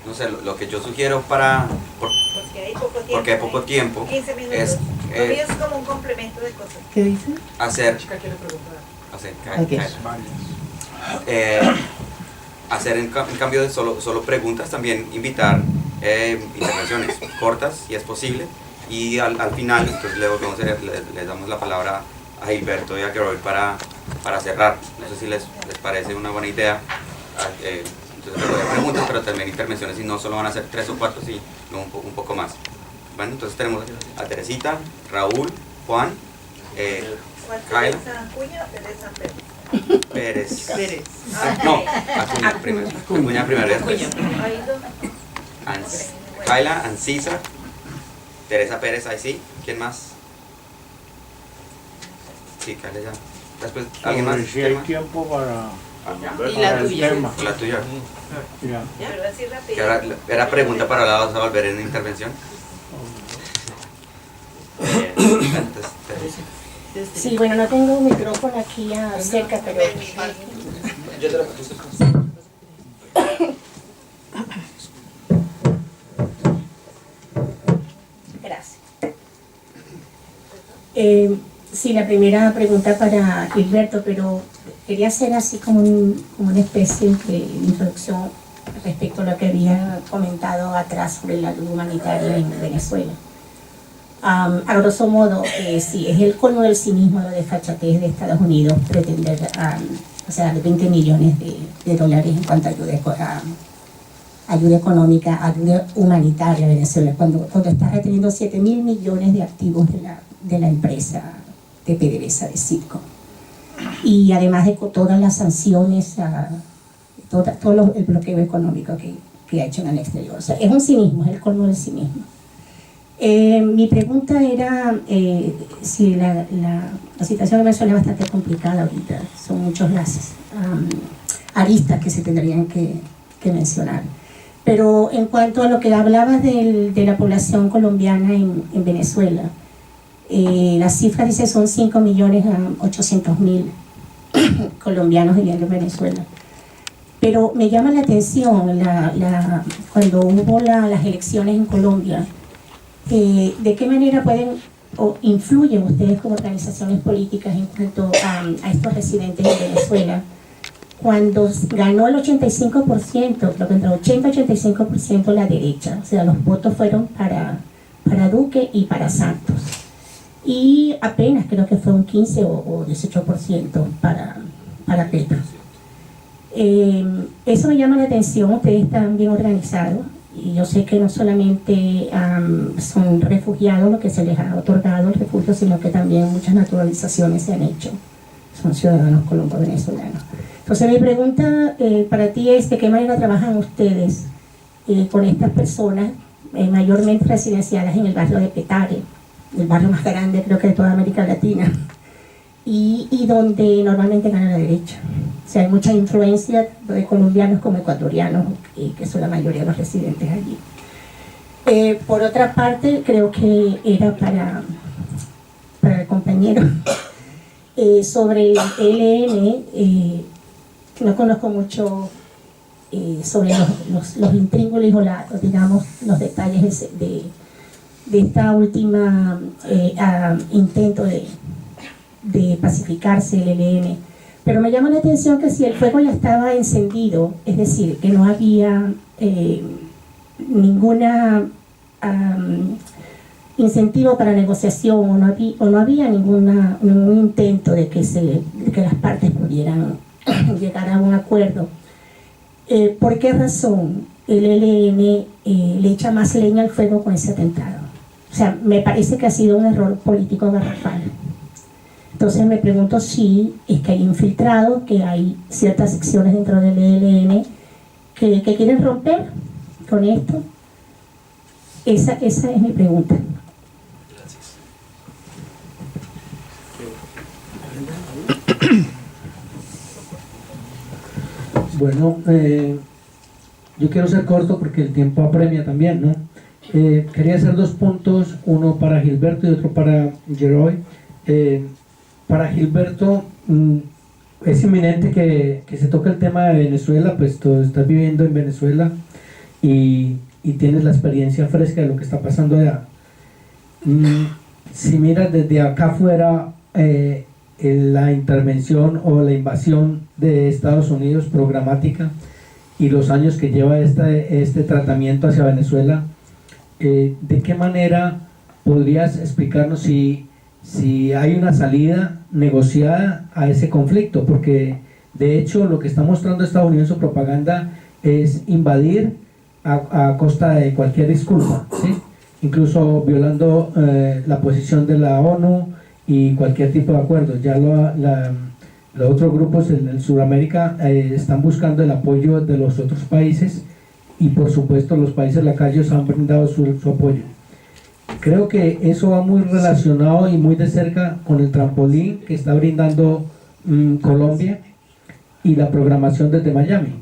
no sé, lo que yo sugiero porque hay poco tiempo, 15 minutos. es Es como un complemento de cosas. ¿Qué dice? hacer en cambio de solo preguntas, también invitar intervenciones cortas, si es posible, y al final, entonces le damos la palabra a Gilberto y a Gerold para cerrar. No sé si les parece una buena idea. Entonces preguntas, pero también intervenciones, y no solo van a ser 3 o 4, sino un poco más. Bueno, entonces tenemos a Teresita, Raúl, Juan, Kayla. ¿Acuña o Teresa Pérez. No, Acuña primero. Acuña primero. Kayla, Ancísar, Teresa Pérez, ahí sí. ¿Quién más? Sí, Kayla ya. Después, ¿alguien más? Si hay tiempo para... Y la tuya. La tuya. Ya. Pero así rápido. Que ahora era pregunta para la vas a volver en intervención. Entonces, Teresa. Sí, bueno, no tengo un micrófono aquí cerca, pero... Yo te la Gracias. Sí, la primera pregunta para Gilberto, pero quería hacer así como una especie de introducción respecto a lo que había comentado atrás sobre la ayuda humanitaria en Venezuela. A grosso modo, sí, es el colmo del cinismo, lo de desfachatez de Estados Unidos pretender, darle 20 millones de dólares en cuanto a ayuda económica, ayuda humanitaria a Venezuela, cuando está reteniendo 7.000 millones de activos de la empresa de PDVSA, de Citgo. Y además de todas las sanciones, todo el bloqueo económico que ha hecho en el exterior. O sea, es un cinismo, es el colmo del cinismo. Mi pregunta era si la situación de Venezuela es bastante complicada ahorita, son muchos las aristas que se tendrían que mencionar. Pero en cuanto a lo que hablabas de la población colombiana en Venezuela, las cifras dice son 5.800.000 colombianos viviendo en Venezuela. Pero me llama la atención cuando hubo las elecciones en Colombia, ¿de qué manera pueden o influyen ustedes como organizaciones políticas en cuanto a estos residentes de Venezuela? Cuando ganó el 85%, creo que entre 80 y 85% la derecha, o sea, los votos fueron para Duque y para Santos. Y apenas creo que fue un 15 o 18% para Petro. Eso me llama la atención, ustedes están bien organizados. Y yo sé que no solamente son refugiados los que se les ha otorgado el refugio, sino que también muchas naturalizaciones se han hecho. Son ciudadanos colombo-venezolanos. Entonces mi pregunta para ti es, ¿de qué manera trabajan ustedes con estas personas mayormente residenciadas en el barrio de Petare, el barrio más grande creo que de toda América Latina, y donde normalmente gana la derecha? O sea, hay mucha influencia de colombianos como ecuatorianos, que son la mayoría de los residentes allí. Por otra parte, creo que era para el compañero, sobre el ELN, no conozco mucho sobre los intríngulis o digamos, los detalles de esta última intento de pacificarse el ELN. Pero me llama la atención que si el fuego ya estaba encendido, es decir, que no había ninguna incentivo para negociación o no había ningún intento de que las partes pudieran llegar a un acuerdo, ¿por qué razón el ELN le echa más leña al fuego con ese atentado? O sea, me parece que ha sido un error político garrafal. Entonces me pregunto si es que hay infiltrados, que hay ciertas secciones dentro del ELN que quieren romper con esto. Esa es mi pregunta. Bueno, yo quiero ser corto porque el tiempo apremia también, ¿no? Quería hacer 2 puntos, uno para Gilberto y otro para Geroy. Para Gilberto, es inminente que se toque el tema de Venezuela, pues tú estás viviendo en Venezuela y tienes la experiencia fresca de lo que está pasando allá. Si miras desde acá afuera, la intervención o la invasión de Estados Unidos programática y los años que lleva este tratamiento hacia Venezuela, ¿de qué manera podrías explicarnos si hay una salida negociada a ese conflicto? Porque de hecho lo que está mostrando Estados Unidos en su propaganda es invadir a costa de cualquier disculpa, ¿sí? Incluso violando la posición de la ONU y cualquier tipo de acuerdo. Ya los otros grupos en Sudamérica están buscando el apoyo de los otros países y por supuesto los países lacayos han brindado su apoyo. Creo que eso va muy relacionado y muy de cerca con el trampolín que está brindando Colombia y la programación desde Miami.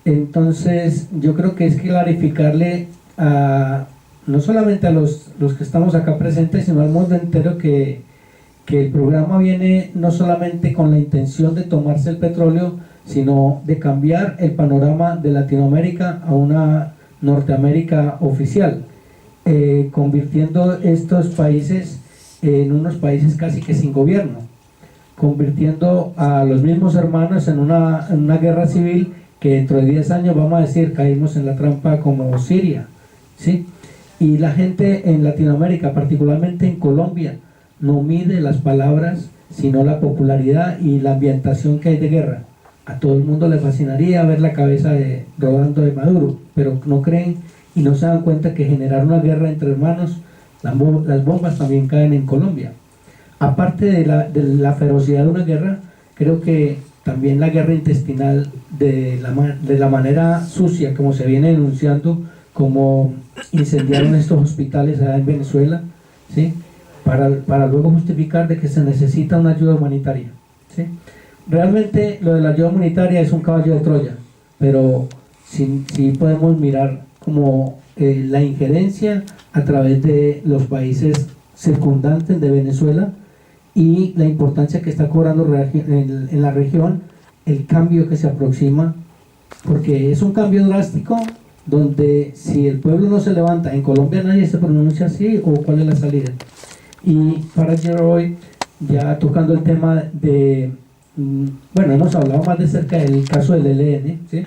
Entonces yo creo que es clarificarle no solamente a los que estamos acá presentes, sino al mundo entero que el programa viene no solamente con la intención de tomarse el petróleo, sino de cambiar el panorama de Latinoamérica a una Norteamérica oficial, convirtiendo estos países en unos países casi que sin gobierno, convirtiendo a los mismos hermanos en una guerra civil que dentro de 10 años vamos a decir caímos en la trampa como Siria, ¿sí? Y la gente en Latinoamérica, particularmente en Colombia, no mide las palabras, sino la popularidad y la ambientación que hay de guerra. A todo el mundo le fascinaría ver la cabeza rodando de Maduro, pero no creen y no se dan cuenta que generar una guerra entre hermanos, las bombas también caen en Colombia. Aparte de la ferocidad de una guerra, creo que también la guerra intestinal de la manera sucia como se viene denunciando, como incendiaron estos hospitales allá en Venezuela, ¿sí? Para luego justificar de que se necesita una ayuda humanitaria, ¿sí? Realmente lo de la ayuda humanitaria es un caballo de Troya, pero sí podemos mirar como la injerencia a través de los países circundantes de Venezuela y la importancia que está cobrando en la región, el cambio que se aproxima, porque es un cambio drástico donde si el pueblo no se levanta, en Colombia nadie se pronuncia así, o cuál es la salida. Y para hoy, ya tocando el tema de, bueno, hemos hablado más de cerca del caso del ELN, ¿sí?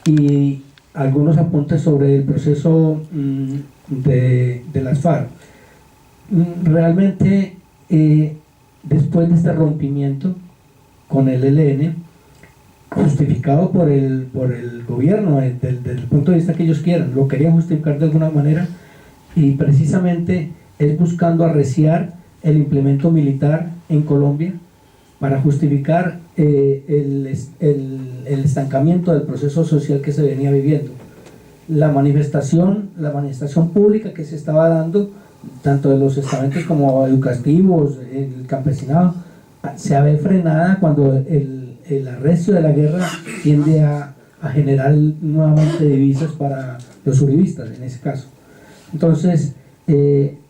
Y algunos apuntes sobre el proceso de las FARC. Realmente, después de este rompimiento con el ELN, justificado por el gobierno, desde el punto de vista que ellos quieran, lo querían justificar de alguna manera, y precisamente es buscando arreciar el implemento militar en Colombia para justificar el estancamiento del proceso social que se venía viviendo. La manifestación pública que se estaba dando, tanto de los estamentos como educativos, el campesinado, se ve frenada cuando el arrecio de la guerra tiende a generar nuevamente divisas para los uribistas en ese caso. Entonces,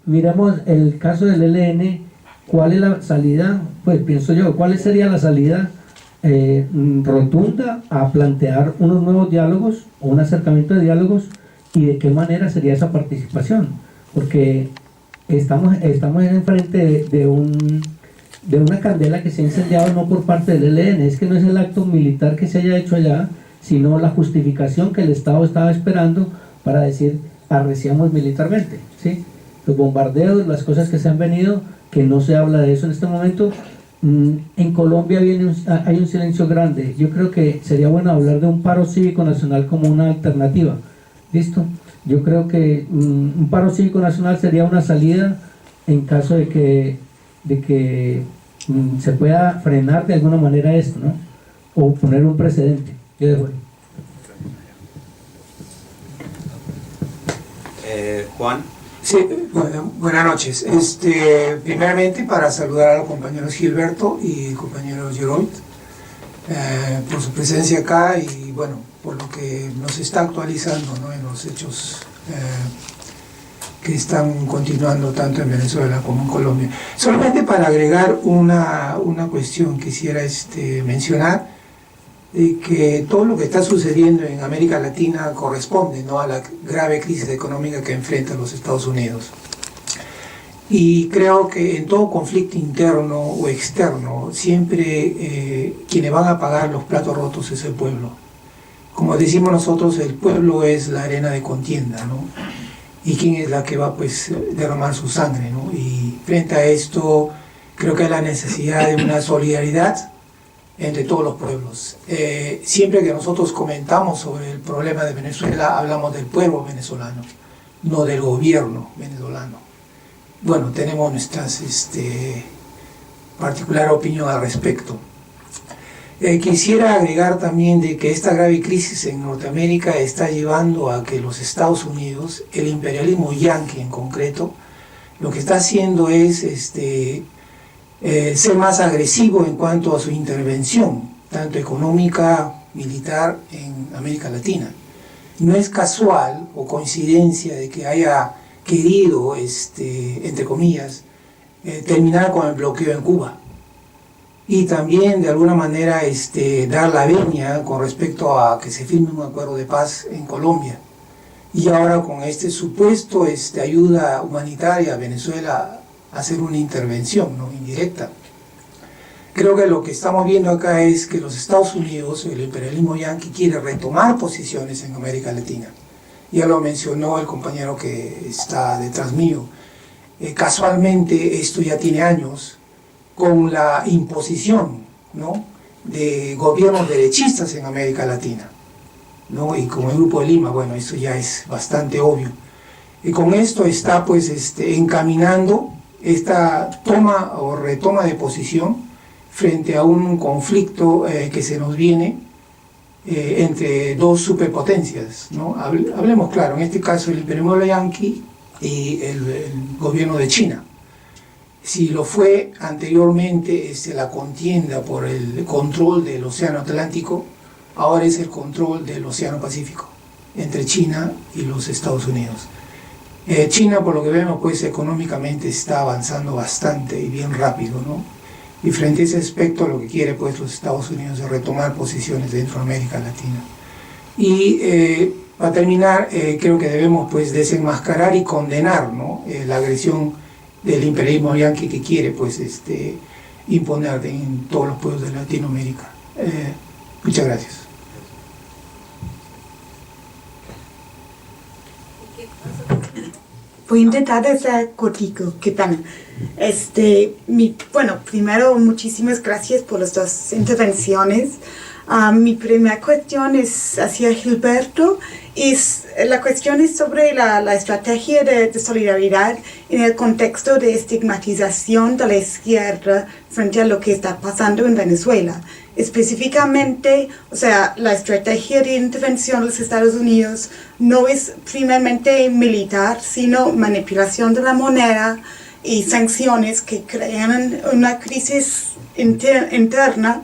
miremos el caso del ELN. ¿Cuál es la salida? Pues pienso yo, ¿cuál sería la salida rotunda a plantear unos nuevos diálogos o un acercamiento de diálogos, y de qué manera sería esa participación? Porque estamos enfrente de una candela que se ha incendiado no por parte del ELN, es que no es el acto militar que se haya hecho allá, sino la justificación que el Estado estaba esperando para decir arreciamos militarmente, ¿sí? Los bombardeos, las cosas que se han venido, que no se habla de eso en este momento. En Colombia hay un silencio grande. Yo creo que sería bueno hablar de un paro cívico nacional como una alternativa. ¿Listo? Yo creo que un paro cívico nacional sería una salida en caso de que se pueda frenar de alguna manera esto, ¿no? O poner un precedente. Yo dejo ahí. Juan. Sí, bueno, buenas noches. Primeramente para saludar a los compañeros Gilberto y compañero Gerold por su presencia acá y bueno, por lo que nos está actualizando, ¿no?, en los hechos que están continuando tanto en Venezuela como en Colombia. Solamente para agregar una cuestión quisiera mencionar de que todo lo que está sucediendo en América Latina corresponde, ¿no?, a la grave crisis económica que enfrentan los Estados Unidos. Y creo que en todo conflicto interno o externo, siempre quienes van a pagar los platos rotos es el pueblo. Como decimos nosotros, el pueblo es la arena de contienda, ¿no? Y quién es la que va pues derramar su sangre, ¿no? Y frente a esto, creo que hay la necesidad de una solidaridad entre todos los pueblos. Siempre que nosotros comentamos sobre el problema de Venezuela, hablamos del pueblo venezolano, no del gobierno venezolano. Bueno, tenemos nuestras particular opinión al respecto. Quisiera agregar también de que esta grave crisis en Norteamérica está llevando a que los Estados Unidos, el imperialismo yanqui en concreto, lo que está haciendo es ser más agresivo en cuanto a su intervención, tanto económica, militar, en América Latina. No es casual o coincidencia de que haya querido, entre comillas, terminar con el bloqueo en Cuba. Y también, de alguna manera, dar la venia con respecto a que se firme un acuerdo de paz en Colombia. Y ahora con supuesto ayuda humanitaria a Venezuela, hacer una intervención, ¿no?, indirecta. Creo que lo que estamos viendo acá es que los Estados Unidos, el imperialismo yanqui, quiere retomar posiciones en América Latina. Ya lo mencionó el compañero que está detrás mío. Casualmente esto ya tiene años con la imposición, ¿no?, de gobiernos derechistas en América Latina, ¿no? Y como el Grupo de Lima, bueno, eso ya es bastante obvio. Y con esto está pues encaminando esta toma o retoma de posición frente a un conflicto que se nos viene entre dos superpotencias, ¿no? Hablemos claro, en este caso el imperialismo yanqui y el gobierno de China. Si lo fue anteriormente la contienda por el control del Océano Atlántico, ahora es el control del Océano Pacífico entre China y los Estados Unidos. China, por lo que vemos, pues económicamente está avanzando bastante y bien rápido, ¿no? Y frente a ese aspecto, lo que quiere pues los Estados Unidos es retomar posiciones dentro de América Latina. Y para terminar, creo que debemos pues desenmascarar y condenar, ¿no?, la agresión del imperialismo yanqui que quiere pues imponer en todos los pueblos de Latinoamérica. Muchas gracias. Voy a intentar ser cortico, qué pena. Bueno, primero, muchísimas gracias por las dos intervenciones. Mi primera cuestión es hacia Gilberto. La cuestión es sobre la estrategia de solidaridad en el contexto de estigmatización de la izquierda frente a lo que está pasando en Venezuela. Específicamente, o sea, la estrategia de intervención de los Estados Unidos no es primeramente militar, sino manipulación de la moneda y sanciones que crean una crisis interna,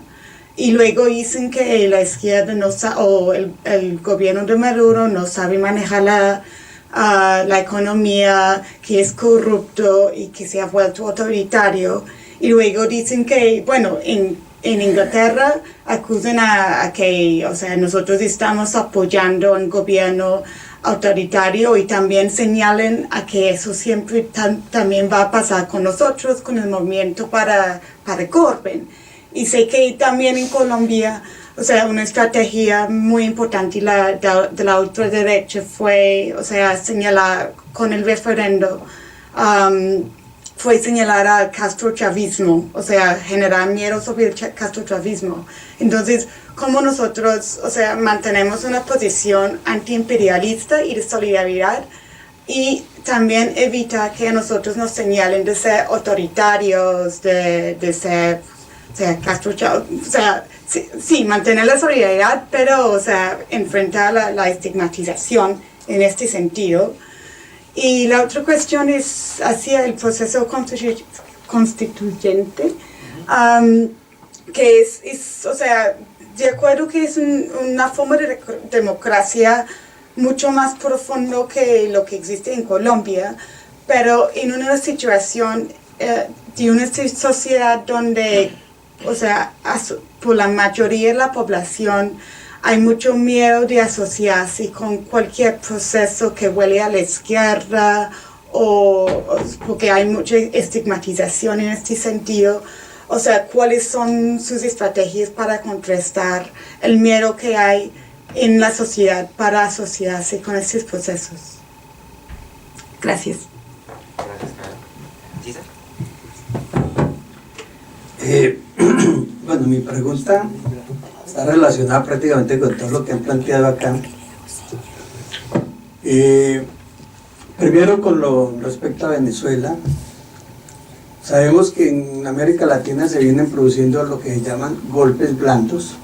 y luego dicen que la izquierda o el gobierno de Maduro no sabe manejar la economía, que es corrupto y que se ha vuelto autoritario. Y luego dicen que, bueno, en Inglaterra acusan a que, o sea, nosotros estamos apoyando a un gobierno autoritario, y también señalan a que eso siempre también va a pasar con nosotros, con el movimiento para Corbyn. Y sé que también en Colombia, o sea, una estrategia muy importante de la ultraderecha fue, o sea, señalar con el referendo, fue señalar al castrochavismo, o sea, generar miedo sobre el castrochavismo. Entonces, como nosotros, o sea, mantenemos una posición antiimperialista y de solidaridad y también evitar que a nosotros nos señalen de ser autoritarios, de ser, o sea, o sea, sí, mantener la solidaridad, pero, o sea, enfrentar la estigmatización en este sentido. Y la otra cuestión es hacia el proceso constituyente, que es, o sea, de acuerdo que es una forma de democracia mucho más profundo que lo que existe en Colombia, pero en una situación de una sociedad donde, o sea, por la mayoría de la población hay mucho miedo de asociarse con cualquier proceso que huele a la izquierda o porque hay mucha estigmatización en este sentido. O sea, ¿cuáles son sus estrategias para contrastar el miedo que hay en la sociedad para asociarse con estos procesos? Gracias. Bueno, mi pregunta está relacionada prácticamente con todo lo que han planteado acá. Primero con lo respecto a Venezuela. Sabemos que en América Latina se vienen produciendo lo que se llaman golpes blandos,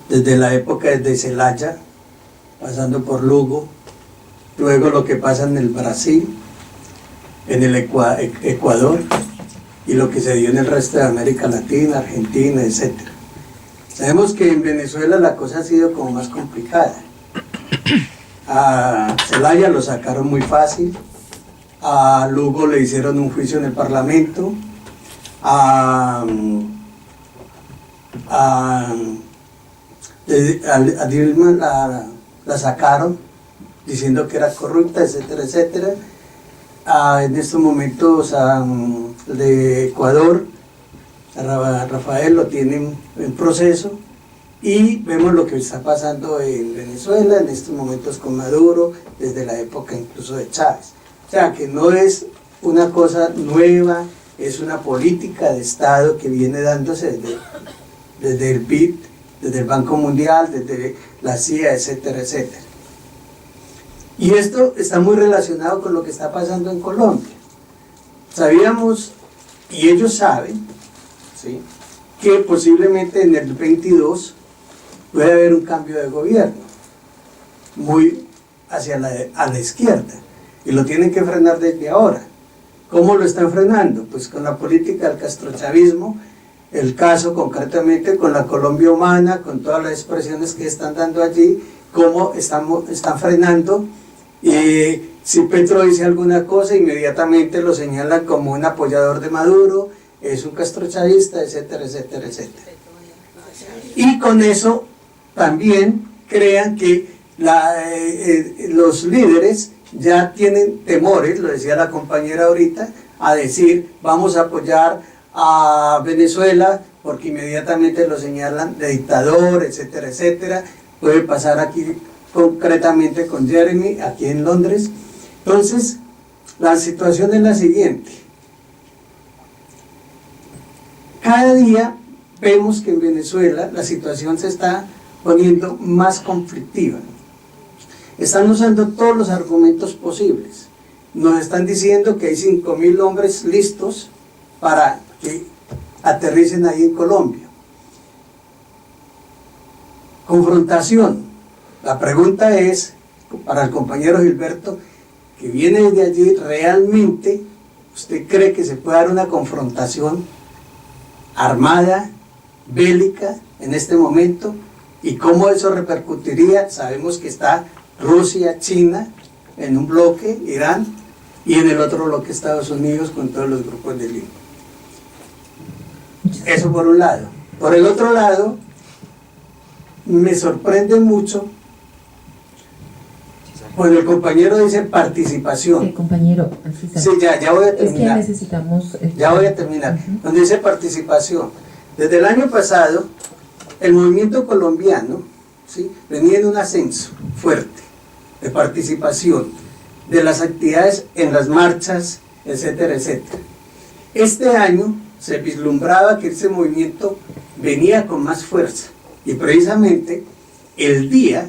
desde la época de Zelaya, pasando por Lugo, luego lo que pasa en el Brasil, en el Ecuador, y lo que se dio en el resto de América Latina, Argentina, etc. Sabemos que en Venezuela la cosa ha sido como más complicada. A Zelaya lo sacaron muy fácil, a Lugo le hicieron un juicio en el Parlamento, a Dilma la sacaron diciendo que era corrupta, etcétera, etcétera. En estos momentos de Ecuador, a Rafael lo tienen en proceso, y vemos lo que está pasando en Venezuela en estos momentos con Maduro, desde la época incluso de Chávez. O sea, que no es una cosa nueva, es una política de Estado que viene dándose desde el BID, desde el Banco Mundial, desde la CIA, etcétera, etcétera. Y esto está muy relacionado con lo que está pasando en Colombia. Sabíamos, y ellos saben, ¿sí?, que posiblemente en el 22 puede haber un cambio de gobierno, muy a la izquierda, y lo tienen que frenar desde ahora. ¿Cómo lo están frenando? Pues con la política del castrochavismo, el caso concretamente con la Colombia Humana, con todas las expresiones que están dando allí, cómo están frenando. Si Petro dice alguna cosa, inmediatamente lo señalan como un apoyador de Maduro, es un castrochavista, etcétera, etcétera, etcétera. Y con eso también crean que los líderes ya tienen temores, lo decía la compañera ahorita, a decir vamos a apoyar a Venezuela porque inmediatamente lo señalan de dictador, etcétera, etcétera. Puede pasar aquí concretamente con Jeremy, aquí en Londres. Entonces, la situación es la siguiente. Cada día vemos que en Venezuela la situación se está poniendo más conflictiva. Están usando todos los argumentos posibles. Nos están diciendo que hay 5.000 hombres listos para que aterricen ahí en Colombia. Confrontación. La pregunta es, para el compañero Gilberto, que viene desde allí, ¿realmente usted cree que se puede dar una confrontación armada, bélica, en este momento? ¿Y cómo eso repercutiría? Sabemos que está Rusia, China, en un bloque, Irán, y en el otro bloque Estados Unidos con todos los grupos de Lima. Eso por un lado. Por el otro lado, me sorprende mucho cuando el compañero dice participación. El compañero, sí, ya voy a terminar. Es que necesitamos... Ya voy a terminar. Cuando dice participación, desde el año pasado, el movimiento colombiano, ¿sí?, venía en un ascenso fuerte de participación, de las actividades en las marchas, etcétera, etcétera. Este año se vislumbraba que ese movimiento venía con más fuerza, y precisamente el día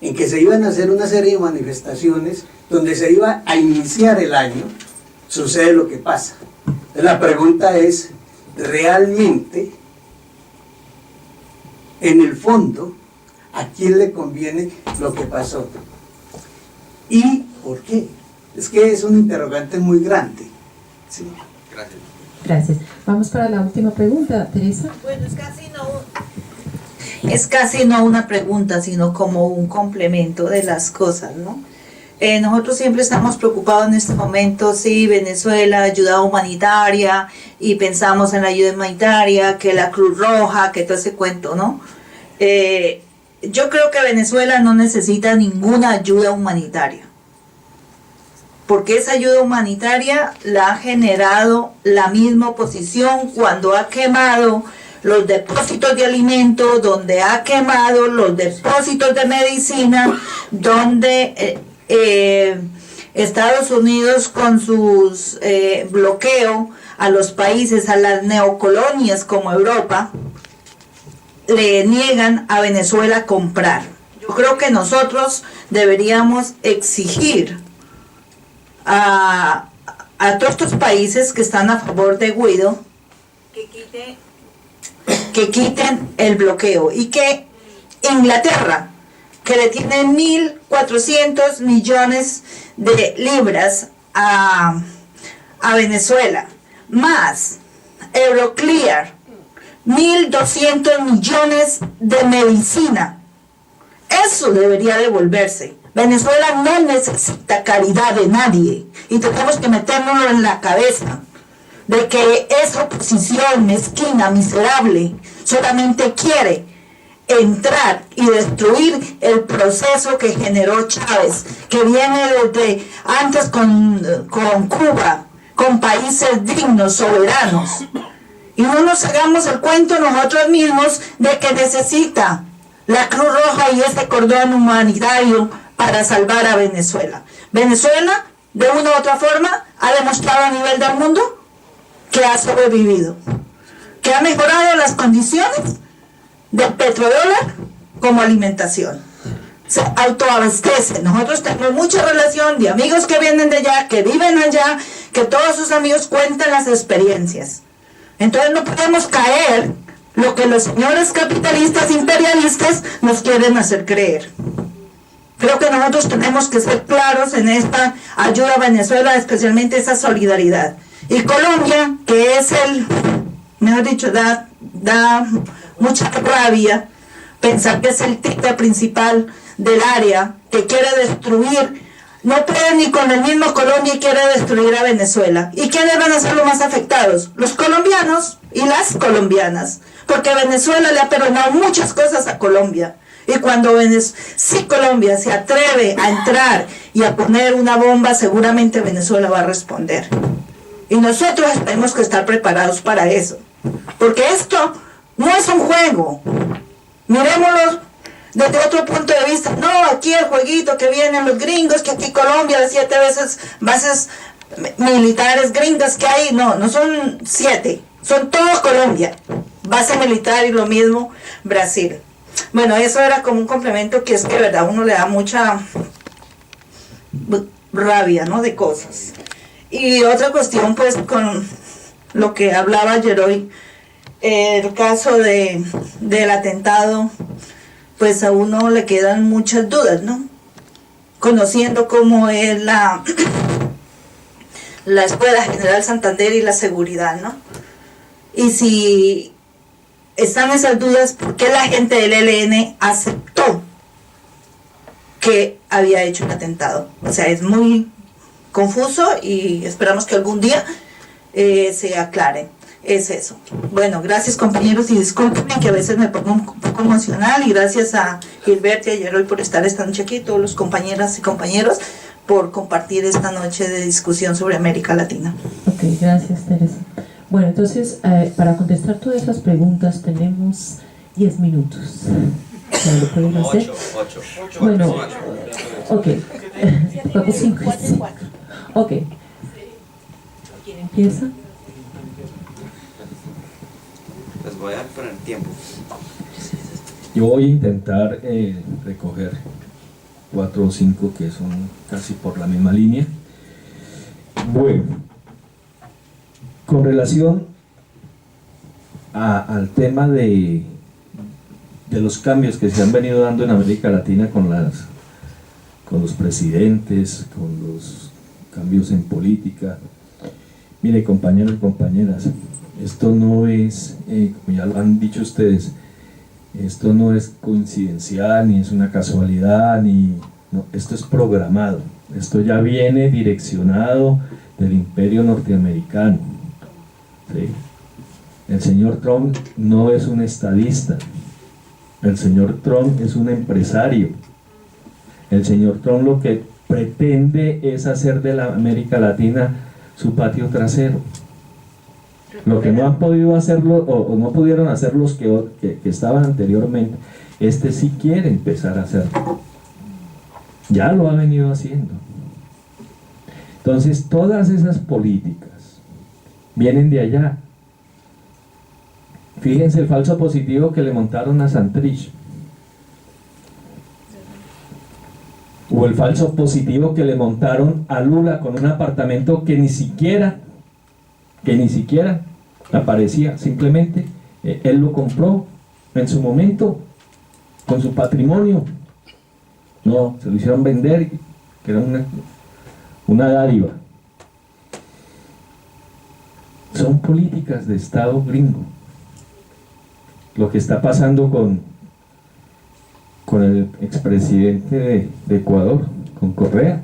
en que se iban a hacer una serie de manifestaciones donde se iba a iniciar el año, sucede lo que pasa. La pregunta es, ¿realmente, en el fondo, a quién le conviene lo que pasó? ¿Y por qué? Es que es un interrogante muy grande. ¿Sí? Gracias. Gracias. Vamos para la última pregunta, Teresa. Bueno, es casi no una pregunta, sino como un complemento de las cosas, ¿no? Nosotros siempre estamos preocupados en este momento, sí, Venezuela, ayuda humanitaria, y pensamos en la ayuda humanitaria, que la Cruz Roja, que todo ese cuento, ¿no? Yo creo que Venezuela no necesita ninguna ayuda humanitaria, porque esa ayuda humanitaria la ha generado la misma oposición cuando ha quemado los depósitos de alimentos, donde ha quemado los depósitos de medicina, donde Estados Unidos con sus bloqueo a los países, a las neocolonias como Europa, le niegan a Venezuela comprar. Yo creo que nosotros deberíamos exigir a todos estos países que están a favor de Guaidó que quiten el bloqueo, y que Inglaterra, que le tiene 1.400 millones de libras a Venezuela, más Euroclear, 1.200 millones de medicina, eso debería devolverse. Venezuela no necesita caridad de nadie, y tenemos que metérnoslo en la cabeza, de que esa oposición mezquina, miserable, solamente quiere entrar y destruir el proceso que generó Chávez, que viene desde antes con Cuba, con países dignos, soberanos. Y no nos hagamos el cuento nosotros mismos de que necesita la Cruz Roja y este cordón humanitario para salvar a Venezuela. Venezuela, de una u otra forma, ha demostrado a nivel del mundo que ha sobrevivido, que ha mejorado las condiciones del petrodólar como alimentación. Se autoabastece. Nosotros tenemos mucha relación de amigos que vienen de allá, que viven allá, que todos sus amigos cuentan las experiencias. Entonces no podemos caer lo que los señores capitalistas imperialistas nos quieren hacer creer. Creo que nosotros tenemos que ser claros en esta ayuda a Venezuela, especialmente esa solidaridad. Y Colombia, que es mejor dicho, da mucha rabia pensar que es el tigre principal del área, que quiere destruir, no puede ni con el mismo Colombia y quiere destruir a Venezuela. ¿Y quiénes van a ser los más afectados? Los colombianos y las colombianas, porque Venezuela le ha perdonado muchas cosas a Colombia. Y cuando si Colombia se atreve a entrar y a poner una bomba, seguramente Venezuela va a responder. Y nosotros tenemos que estar preparados para eso, porque esto no es un juego. Miremoslo desde otro punto de vista. No, aquí el jueguito que vienen los gringos, que aquí Colombia de 7 veces bases militares gringas que hay, no son 7, son todo Colombia, base militar, y lo mismo Brasil. Bueno, eso era como un complemento, que es que de verdad uno le da mucha rabia, ¿no?, de cosas. Y otra cuestión, pues, con lo que hablaba ayer hoy, el caso del atentado, pues a uno le quedan muchas dudas, ¿no? Conociendo cómo es la Escuela General Santander y la seguridad, ¿no? Y si están esas dudas, ¿por qué la gente del ELN aceptó que había hecho un atentado? O sea, es muy confuso y esperamos que algún día se aclare. Es eso. Bueno, gracias compañeros, y discúlpenme que a veces me pongo un poco emocional, y gracias a Gilberto y a Yeroy por estar esta noche aquí, todos los compañeras y compañeros por compartir esta noche de discusión sobre América Latina. Ok, gracias Teresa. Bueno, entonces para contestar todas esas preguntas tenemos 10 minutos. ¿Ya lo pueden hacer? 8. Bueno, ok. Vamos 5. Ok. ¿Quién empieza? Les voy a poner tiempo. Yo voy a intentar recoger 4 o 5 que son casi por la misma línea. Bueno, con relación al tema de los cambios que se han venido dando en América Latina con los presidentes, con los cambios en política. Mire, compañeros y compañeras, esto no es, como ya lo han dicho ustedes, esto no es coincidencial, ni es una casualidad, no, esto es programado. Esto ya viene direccionado del imperio norteamericano. ¿Sí? El señor Trump no es un estadista. El señor Trump es un empresario. El señor Trump lo que pretende es hacer de la América Latina su patio trasero. Lo que no han podido hacerlo o no pudieron hacer los que estaban anteriormente, este sí quiere empezar a hacerlo. Ya lo ha venido haciendo. Entonces todas esas políticas vienen de allá. Fíjense el falso positivo que le montaron a Santrich, o el falso positivo que le montaron a Lula con un apartamento que ni siquiera aparecía, simplemente él lo compró en su momento con su patrimonio. No, se lo hicieron vender, que era una dádiva. Son políticas de Estado gringo. Lo que está pasando con el expresidente de Ecuador, con Correa.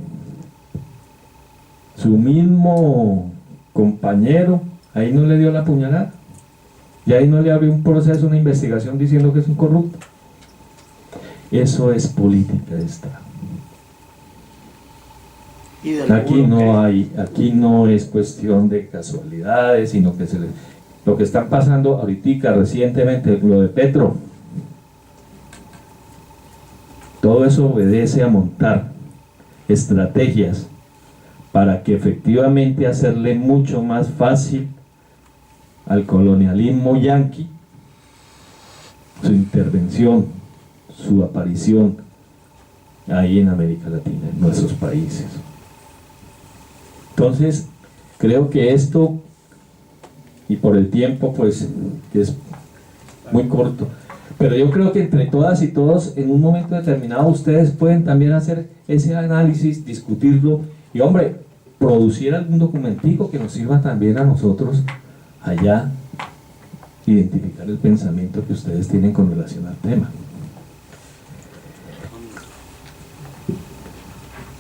Su mismo compañero, ahí no le dio la puñalada. Y ahí no le abrió un proceso, una investigación diciendo que es un corrupto. Eso es política de Estado. Aquí no es cuestión de casualidades, sino que lo que están pasando ahorita recientemente, lo de Petro, todo eso obedece a montar estrategias para que efectivamente hacerle mucho más fácil al colonialismo yanqui su intervención, su aparición ahí en América Latina, en nuestros países. Entonces, creo que esto, y por el tiempo pues que es muy corto, pero yo creo que entre todas y todos en un momento determinado ustedes pueden también hacer ese análisis, discutirlo y hombre, producir algún documentico que nos sirva también a nosotros allá, identificar el pensamiento que ustedes tienen con relación al tema.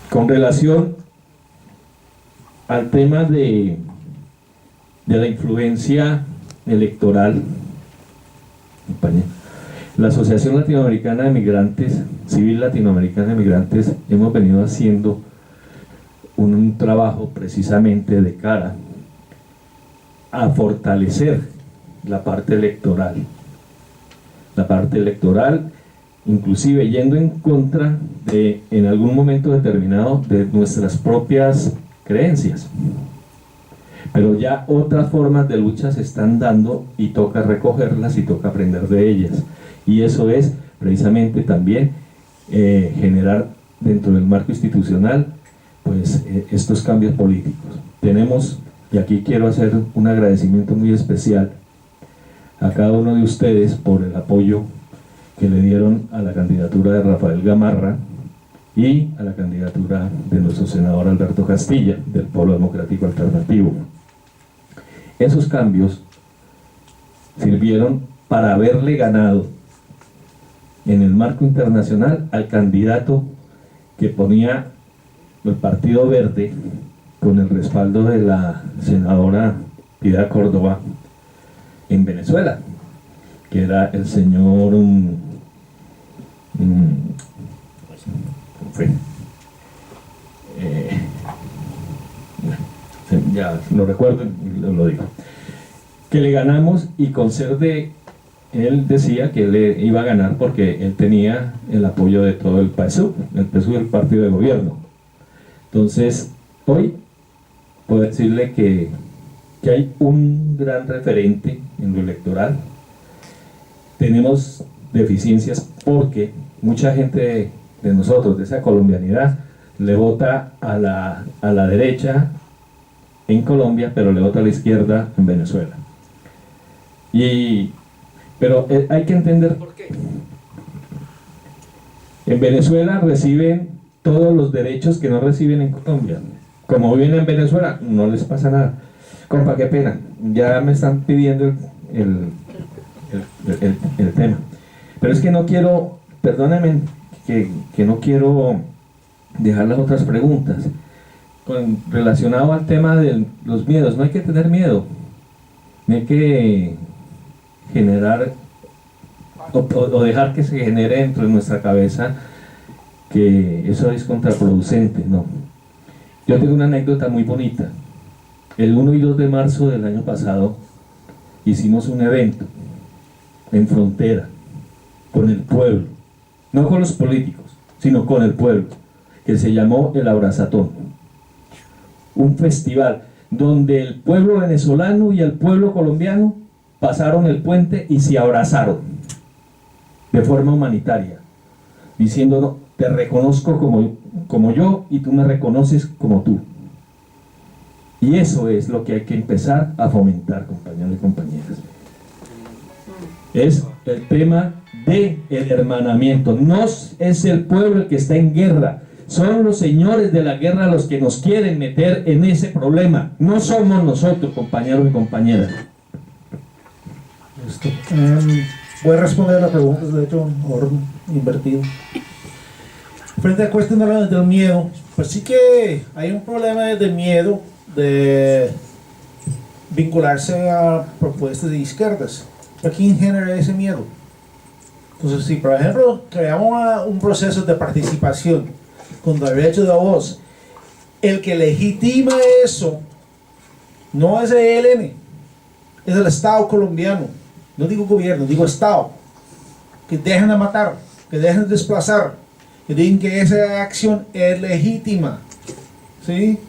Con relación al tema de la influencia electoral, la Asociación Latinoamericana de Migrantes, Civil Latinoamericana de Migrantes, hemos venido haciendo un trabajo precisamente de cara a fortalecer la parte electoral. La parte electoral, inclusive yendo en contra de, en algún momento determinado, de nuestras propias creencias. Pero ya otras formas de lucha se están dando y toca recogerlas y toca aprender de ellas. Y eso es precisamente también generar dentro del marco institucional pues estos cambios políticos. Tenemos, y aquí quiero hacer un agradecimiento muy especial a cada uno de ustedes por el apoyo que le dieron a la candidatura de Rafael Gamarra y a la candidatura de nuestro senador Alberto Castilla, del Polo Democrático Alternativo. Esos cambios sirvieron para haberle ganado en el marco internacional al candidato que ponía el Partido Verde con el respaldo de la senadora Piedad Córdoba en Venezuela, que era el señor ya lo recuerdo y lo digo, que le ganamos, y con ser de él decía que él iba a ganar porque él tenía el apoyo de todo el PSUV, el partido de gobierno. Entonces hoy puedo decirle que hay un gran referente en lo electoral. Tenemos deficiencias porque mucha gente de nosotros, de esa colombianidad, le vota a la derecha en Colombia, pero le vota a la izquierda en Venezuela. Pero hay que entender por qué. En Venezuela reciben todos los derechos que no reciben en Colombia. Como viven en Venezuela, no les pasa nada. Compa, qué pena, ya me están pidiendo el tema. Pero es que no quiero, perdónenme, que no quiero dejar las otras preguntas. Relacionado al tema de los miedos, no hay que tener miedo. No hay que generar o dejar que se genere dentro de nuestra cabeza que eso es contraproducente, no. Yo tengo una anécdota muy bonita. El 1 y 2 de marzo del año pasado hicimos un evento en Frontera con el pueblo, no con los políticos, sino con el pueblo, que se llamó el Abrazatón. Un festival donde el pueblo venezolano y el pueblo colombiano pasaron el puente y se abrazaron de forma humanitaria, diciendo: te reconozco como yo y tú me reconoces como tú. Y eso es lo que hay que empezar a fomentar, compañeros y compañeras. Es el tema del hermanamiento. No es el pueblo el que está en guerra, son los señores de la guerra los que nos quieren meter en ese problema. No somos nosotros, compañeros y compañeras. Voy a responder a las preguntas, de hecho, en orden invertido. Frente a la cuestión del miedo, pues sí que hay un problema de miedo de vincularse a propuestas de izquierdas. ¿A quién genera ese miedo? Entonces, si por ejemplo creamos un proceso de participación con derecho de voz, el que legitima eso no es el ELN, es el Estado colombiano. No digo gobierno, digo Estado. Que dejen de matar, que dejen de desplazar, que digan que esa acción es legítima. ¿Sí?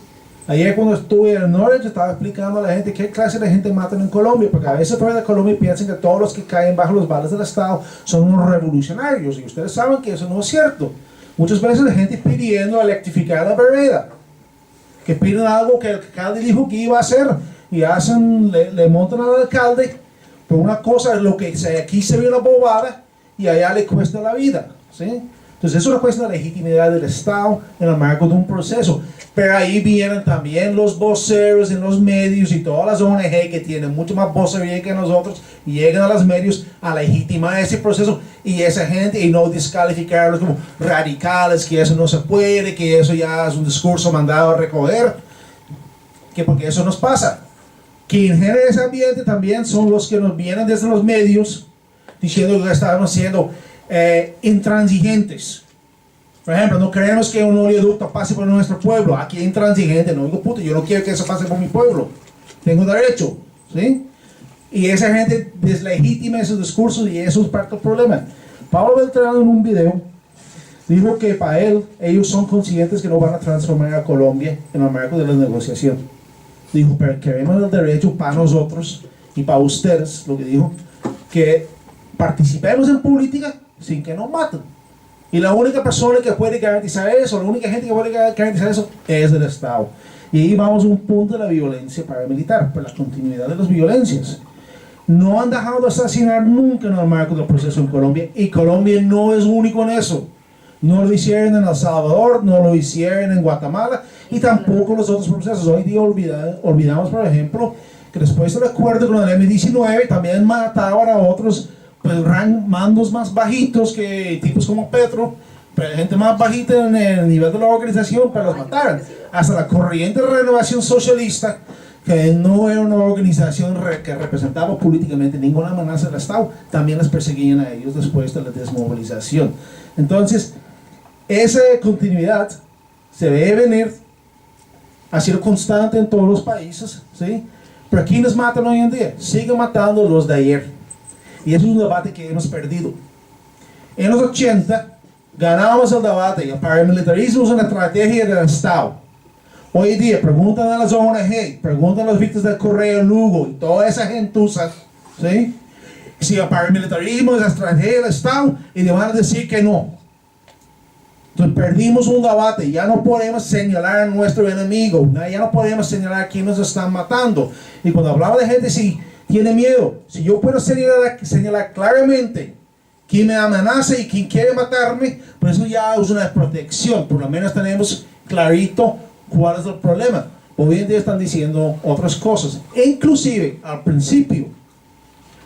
Ayer cuando estuve en el norte, yo estaba explicando a la gente qué clase de gente matan en Colombia, porque a veces fuera de Colombia piensan que todos los que caen bajo los balas del Estado son unos revolucionarios, y ustedes saben que eso no es cierto. Muchas veces la gente pidiendo electrificar la vereda, que piden algo que el alcalde dijo que iba a hacer, y le montan al alcalde por una cosa, lo que aquí se ve una bobada, y allá le cuesta la vida, ¿sí? Entonces es una cuestión de legitimidad del Estado en el marco de un proceso. Pero ahí vienen también los voceros en los medios y todas las ONG que tienen mucho más vocería que nosotros y llegan a los medios a legitimar ese proceso y esa gente y no descalificarlos como radicales, que eso no se puede, que eso ya es un discurso mandado a recoger, que porque eso nos pasa. Quien genera ese ambiente también son los que nos vienen desde los medios diciendo que estamos siendo intransigentes. Por ejemplo, no queremos que un oleoducto pase por nuestro pueblo. Aquí intransigente, no digo puto, yo no quiero que eso pase por mi pueblo. Tengo derecho, ¿sí? Y esa gente deslegitima esos discursos y eso es parte del problema. Pablo Beltrán en un video dijo que para él, ellos son conscientes que no van a transformar a Colombia en el marco de la negociación. Dijo, pero queremos el derecho para nosotros y para ustedes, lo que dijo, que participemos en política sin que nos maten. Y la única persona que puede garantizar eso, la única gente que puede garantizar eso es el Estado. Y ahí vamos a un punto de la violencia paramilitar, por la continuidad de las violencias. No han dejado de asesinar nunca en el marco del proceso en Colombia, y Colombia no es único en eso. No lo hicieron en El Salvador, no lo hicieron en Guatemala, y tampoco los otros procesos. Hoy día olvidamos, por ejemplo, que después del acuerdo con el M-19 también mataban a otros mandos más bajitos, que tipos como Petro, pero gente más bajita en el nivel de la organización, pero los mataron. Hasta la Corriente de Renovación Socialista, que no era una organización que representaba políticamente ninguna amenaza del Estado, también les perseguían a ellos después de la desmovilización. Entonces, esa continuidad se debe venir, ha sido constante en todos los países, ¿sí? Pero ¿quiénes matan hoy en día? Siguen matando los de ayer. Y eso es un debate que hemos perdido. En los 80 ganábamos el debate. El paramilitarismo es una estrategia del Estado. Hoy día preguntan a las ONG, preguntan a los víctimas del Correo Lugo y toda esa gentuza, ¿sí? Si el paramilitarismo es la estrategia del Estado, y le van a decir que no. Entonces perdimos un debate, ya no podemos señalar a nuestro enemigo, ya no podemos señalar a quién nos están matando. Y cuando hablaba de gente, si tiene miedo, si yo puedo señalar claramente quién me amenaza y quién quiere matarme, pues eso ya es una protección, por lo menos tenemos clarito cuál es el problema. Hoy en día están diciendo otras cosas, e inclusive al principio,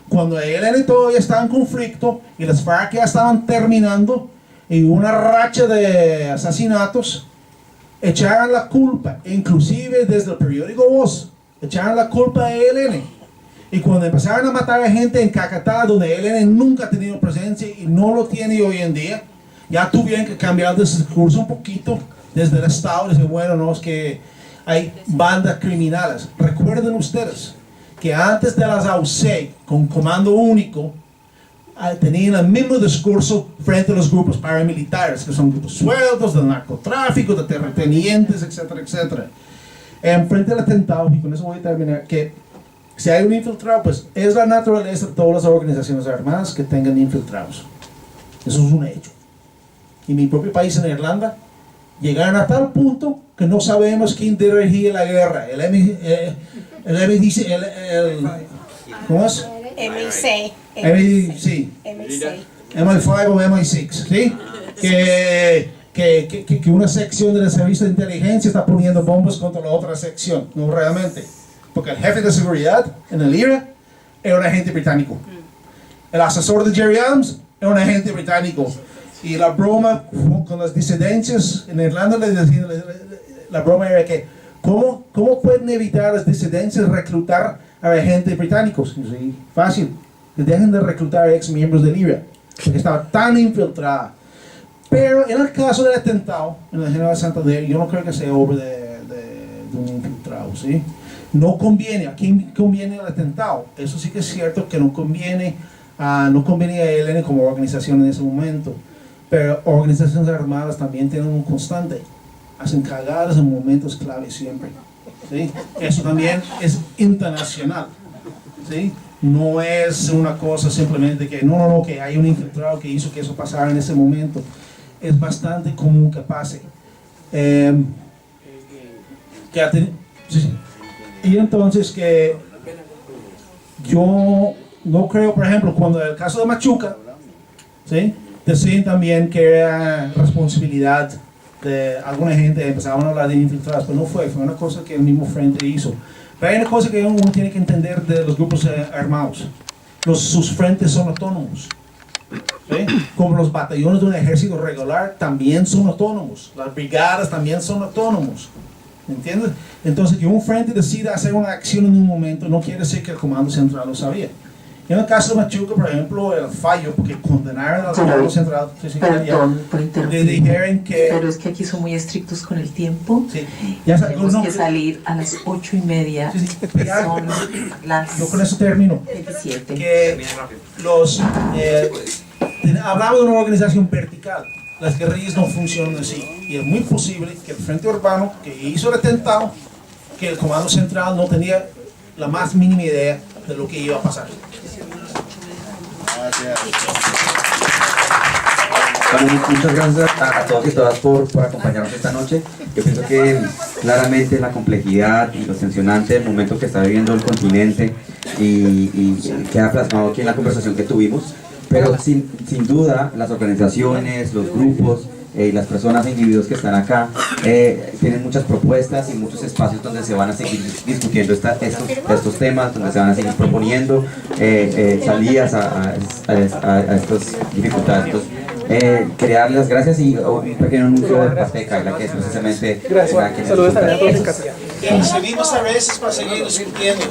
cuando el ELN todavía estaba en conflicto y las FARC ya estaban terminando y una racha de asesinatos, echaron la culpa, inclusive desde el periódico Voz, echaron la culpa a ELN. Y cuando empezaron a matar a gente en Cacatá, donde ELN nunca ha tenido presencia y no lo tiene hoy en día, ya tuvieron que cambiar de discurso un poquito desde el Estado. Decir, bueno, no, es que hay bandas criminales. Recuerden ustedes que antes de las AUC, con comando único, tenían el mismo discurso frente a los grupos paramilitares, que son grupos sueltos, del narcotráfico, de terratenientes, etcétera, etcétera. Frente al atentado, y con eso voy a terminar, que si hay un infiltrado, pues es la naturaleza de todas las organizaciones armadas que tengan infiltrados. Eso es un hecho. En mi propio país, en Irlanda, llegaron a tal punto que no sabemos quién dirigía la guerra. ¿Cómo es? MI5 o MI6, ¿sí? Que una sección del servicio de inteligencia está poniendo bombas contra la otra sección. No realmente. Porque el jefe de seguridad en el IRA era un agente británico. El asesor de Jerry Adams era un agente británico. Y la broma con las disidencias en Irlanda, la broma era que ¿cómo pueden evitar las disidencias reclutar a agentes británicos? Sí, fácil, que dejen de reclutar a ex miembros del IRA, porque estaba tan infiltrada. Pero en el caso del atentado en la General Santander, yo no creo que sea obra de un infiltrado, ¿sí? No conviene, ¿a quién conviene el atentado? Eso sí que es cierto que no conviene a ELN como organización en ese momento, pero organizaciones armadas también tienen un constante, hacen cagadas en momentos clave siempre, ¿sí? Eso también es internacional, ¿sí? No es una cosa simplemente que que hay un infiltrado que hizo que eso pasara en ese momento. Es bastante común que pase. Y entonces que yo no creo, por ejemplo, cuando el caso de Machuca, ¿sí? Decían también que era responsabilidad de alguna gente, empezaban a hablar de infiltrados, pero no fue una cosa que el mismo frente hizo. Pero hay una cosa que uno tiene que entender de los grupos armados. Sus frentes son autónomos. ¿Sí? Como los batallones de un ejército regular también son autónomos. Las brigadas también son autónomos. ¿Entiendes? Entonces, que un frente decida hacer una acción en un momento no quiere decir que el comando central lo sabía. En el caso de Machuca, por ejemplo, el fallo, porque condenaron al comando central, perdón por interrumpir, le dijeron que... pero es que aquí son muy estrictos con el tiempo. Sí. Tenemos que salir a las 8:30. Sí. Son las... Yo con eso termino. 17. Que hablamos de una organización vertical. Las guerrillas no funcionan así. Y es muy posible que el Frente Urbano, que hizo el atentado, que el Comando Central no tenía la más mínima idea de lo que iba a pasar. Bueno, muchas gracias a todos y todas por acompañarnos esta noche. Yo pienso que claramente la complejidad y lo tensionante del momento que está viviendo el continente y queda plasmado aquí en la conversación que tuvimos, pero sin duda las organizaciones, los grupos y las personas e individuos que están acá tienen muchas propuestas y muchos espacios donde se van a seguir discutiendo estos temas, donde se van a seguir proponiendo salidas a estas dificultades. Entonces, quería darles las gracias y un pequeño anuncio de parte de Kayla, que es precisamente la que saludos también a todos en casa. Seguimos a veces para seguir discutiendo.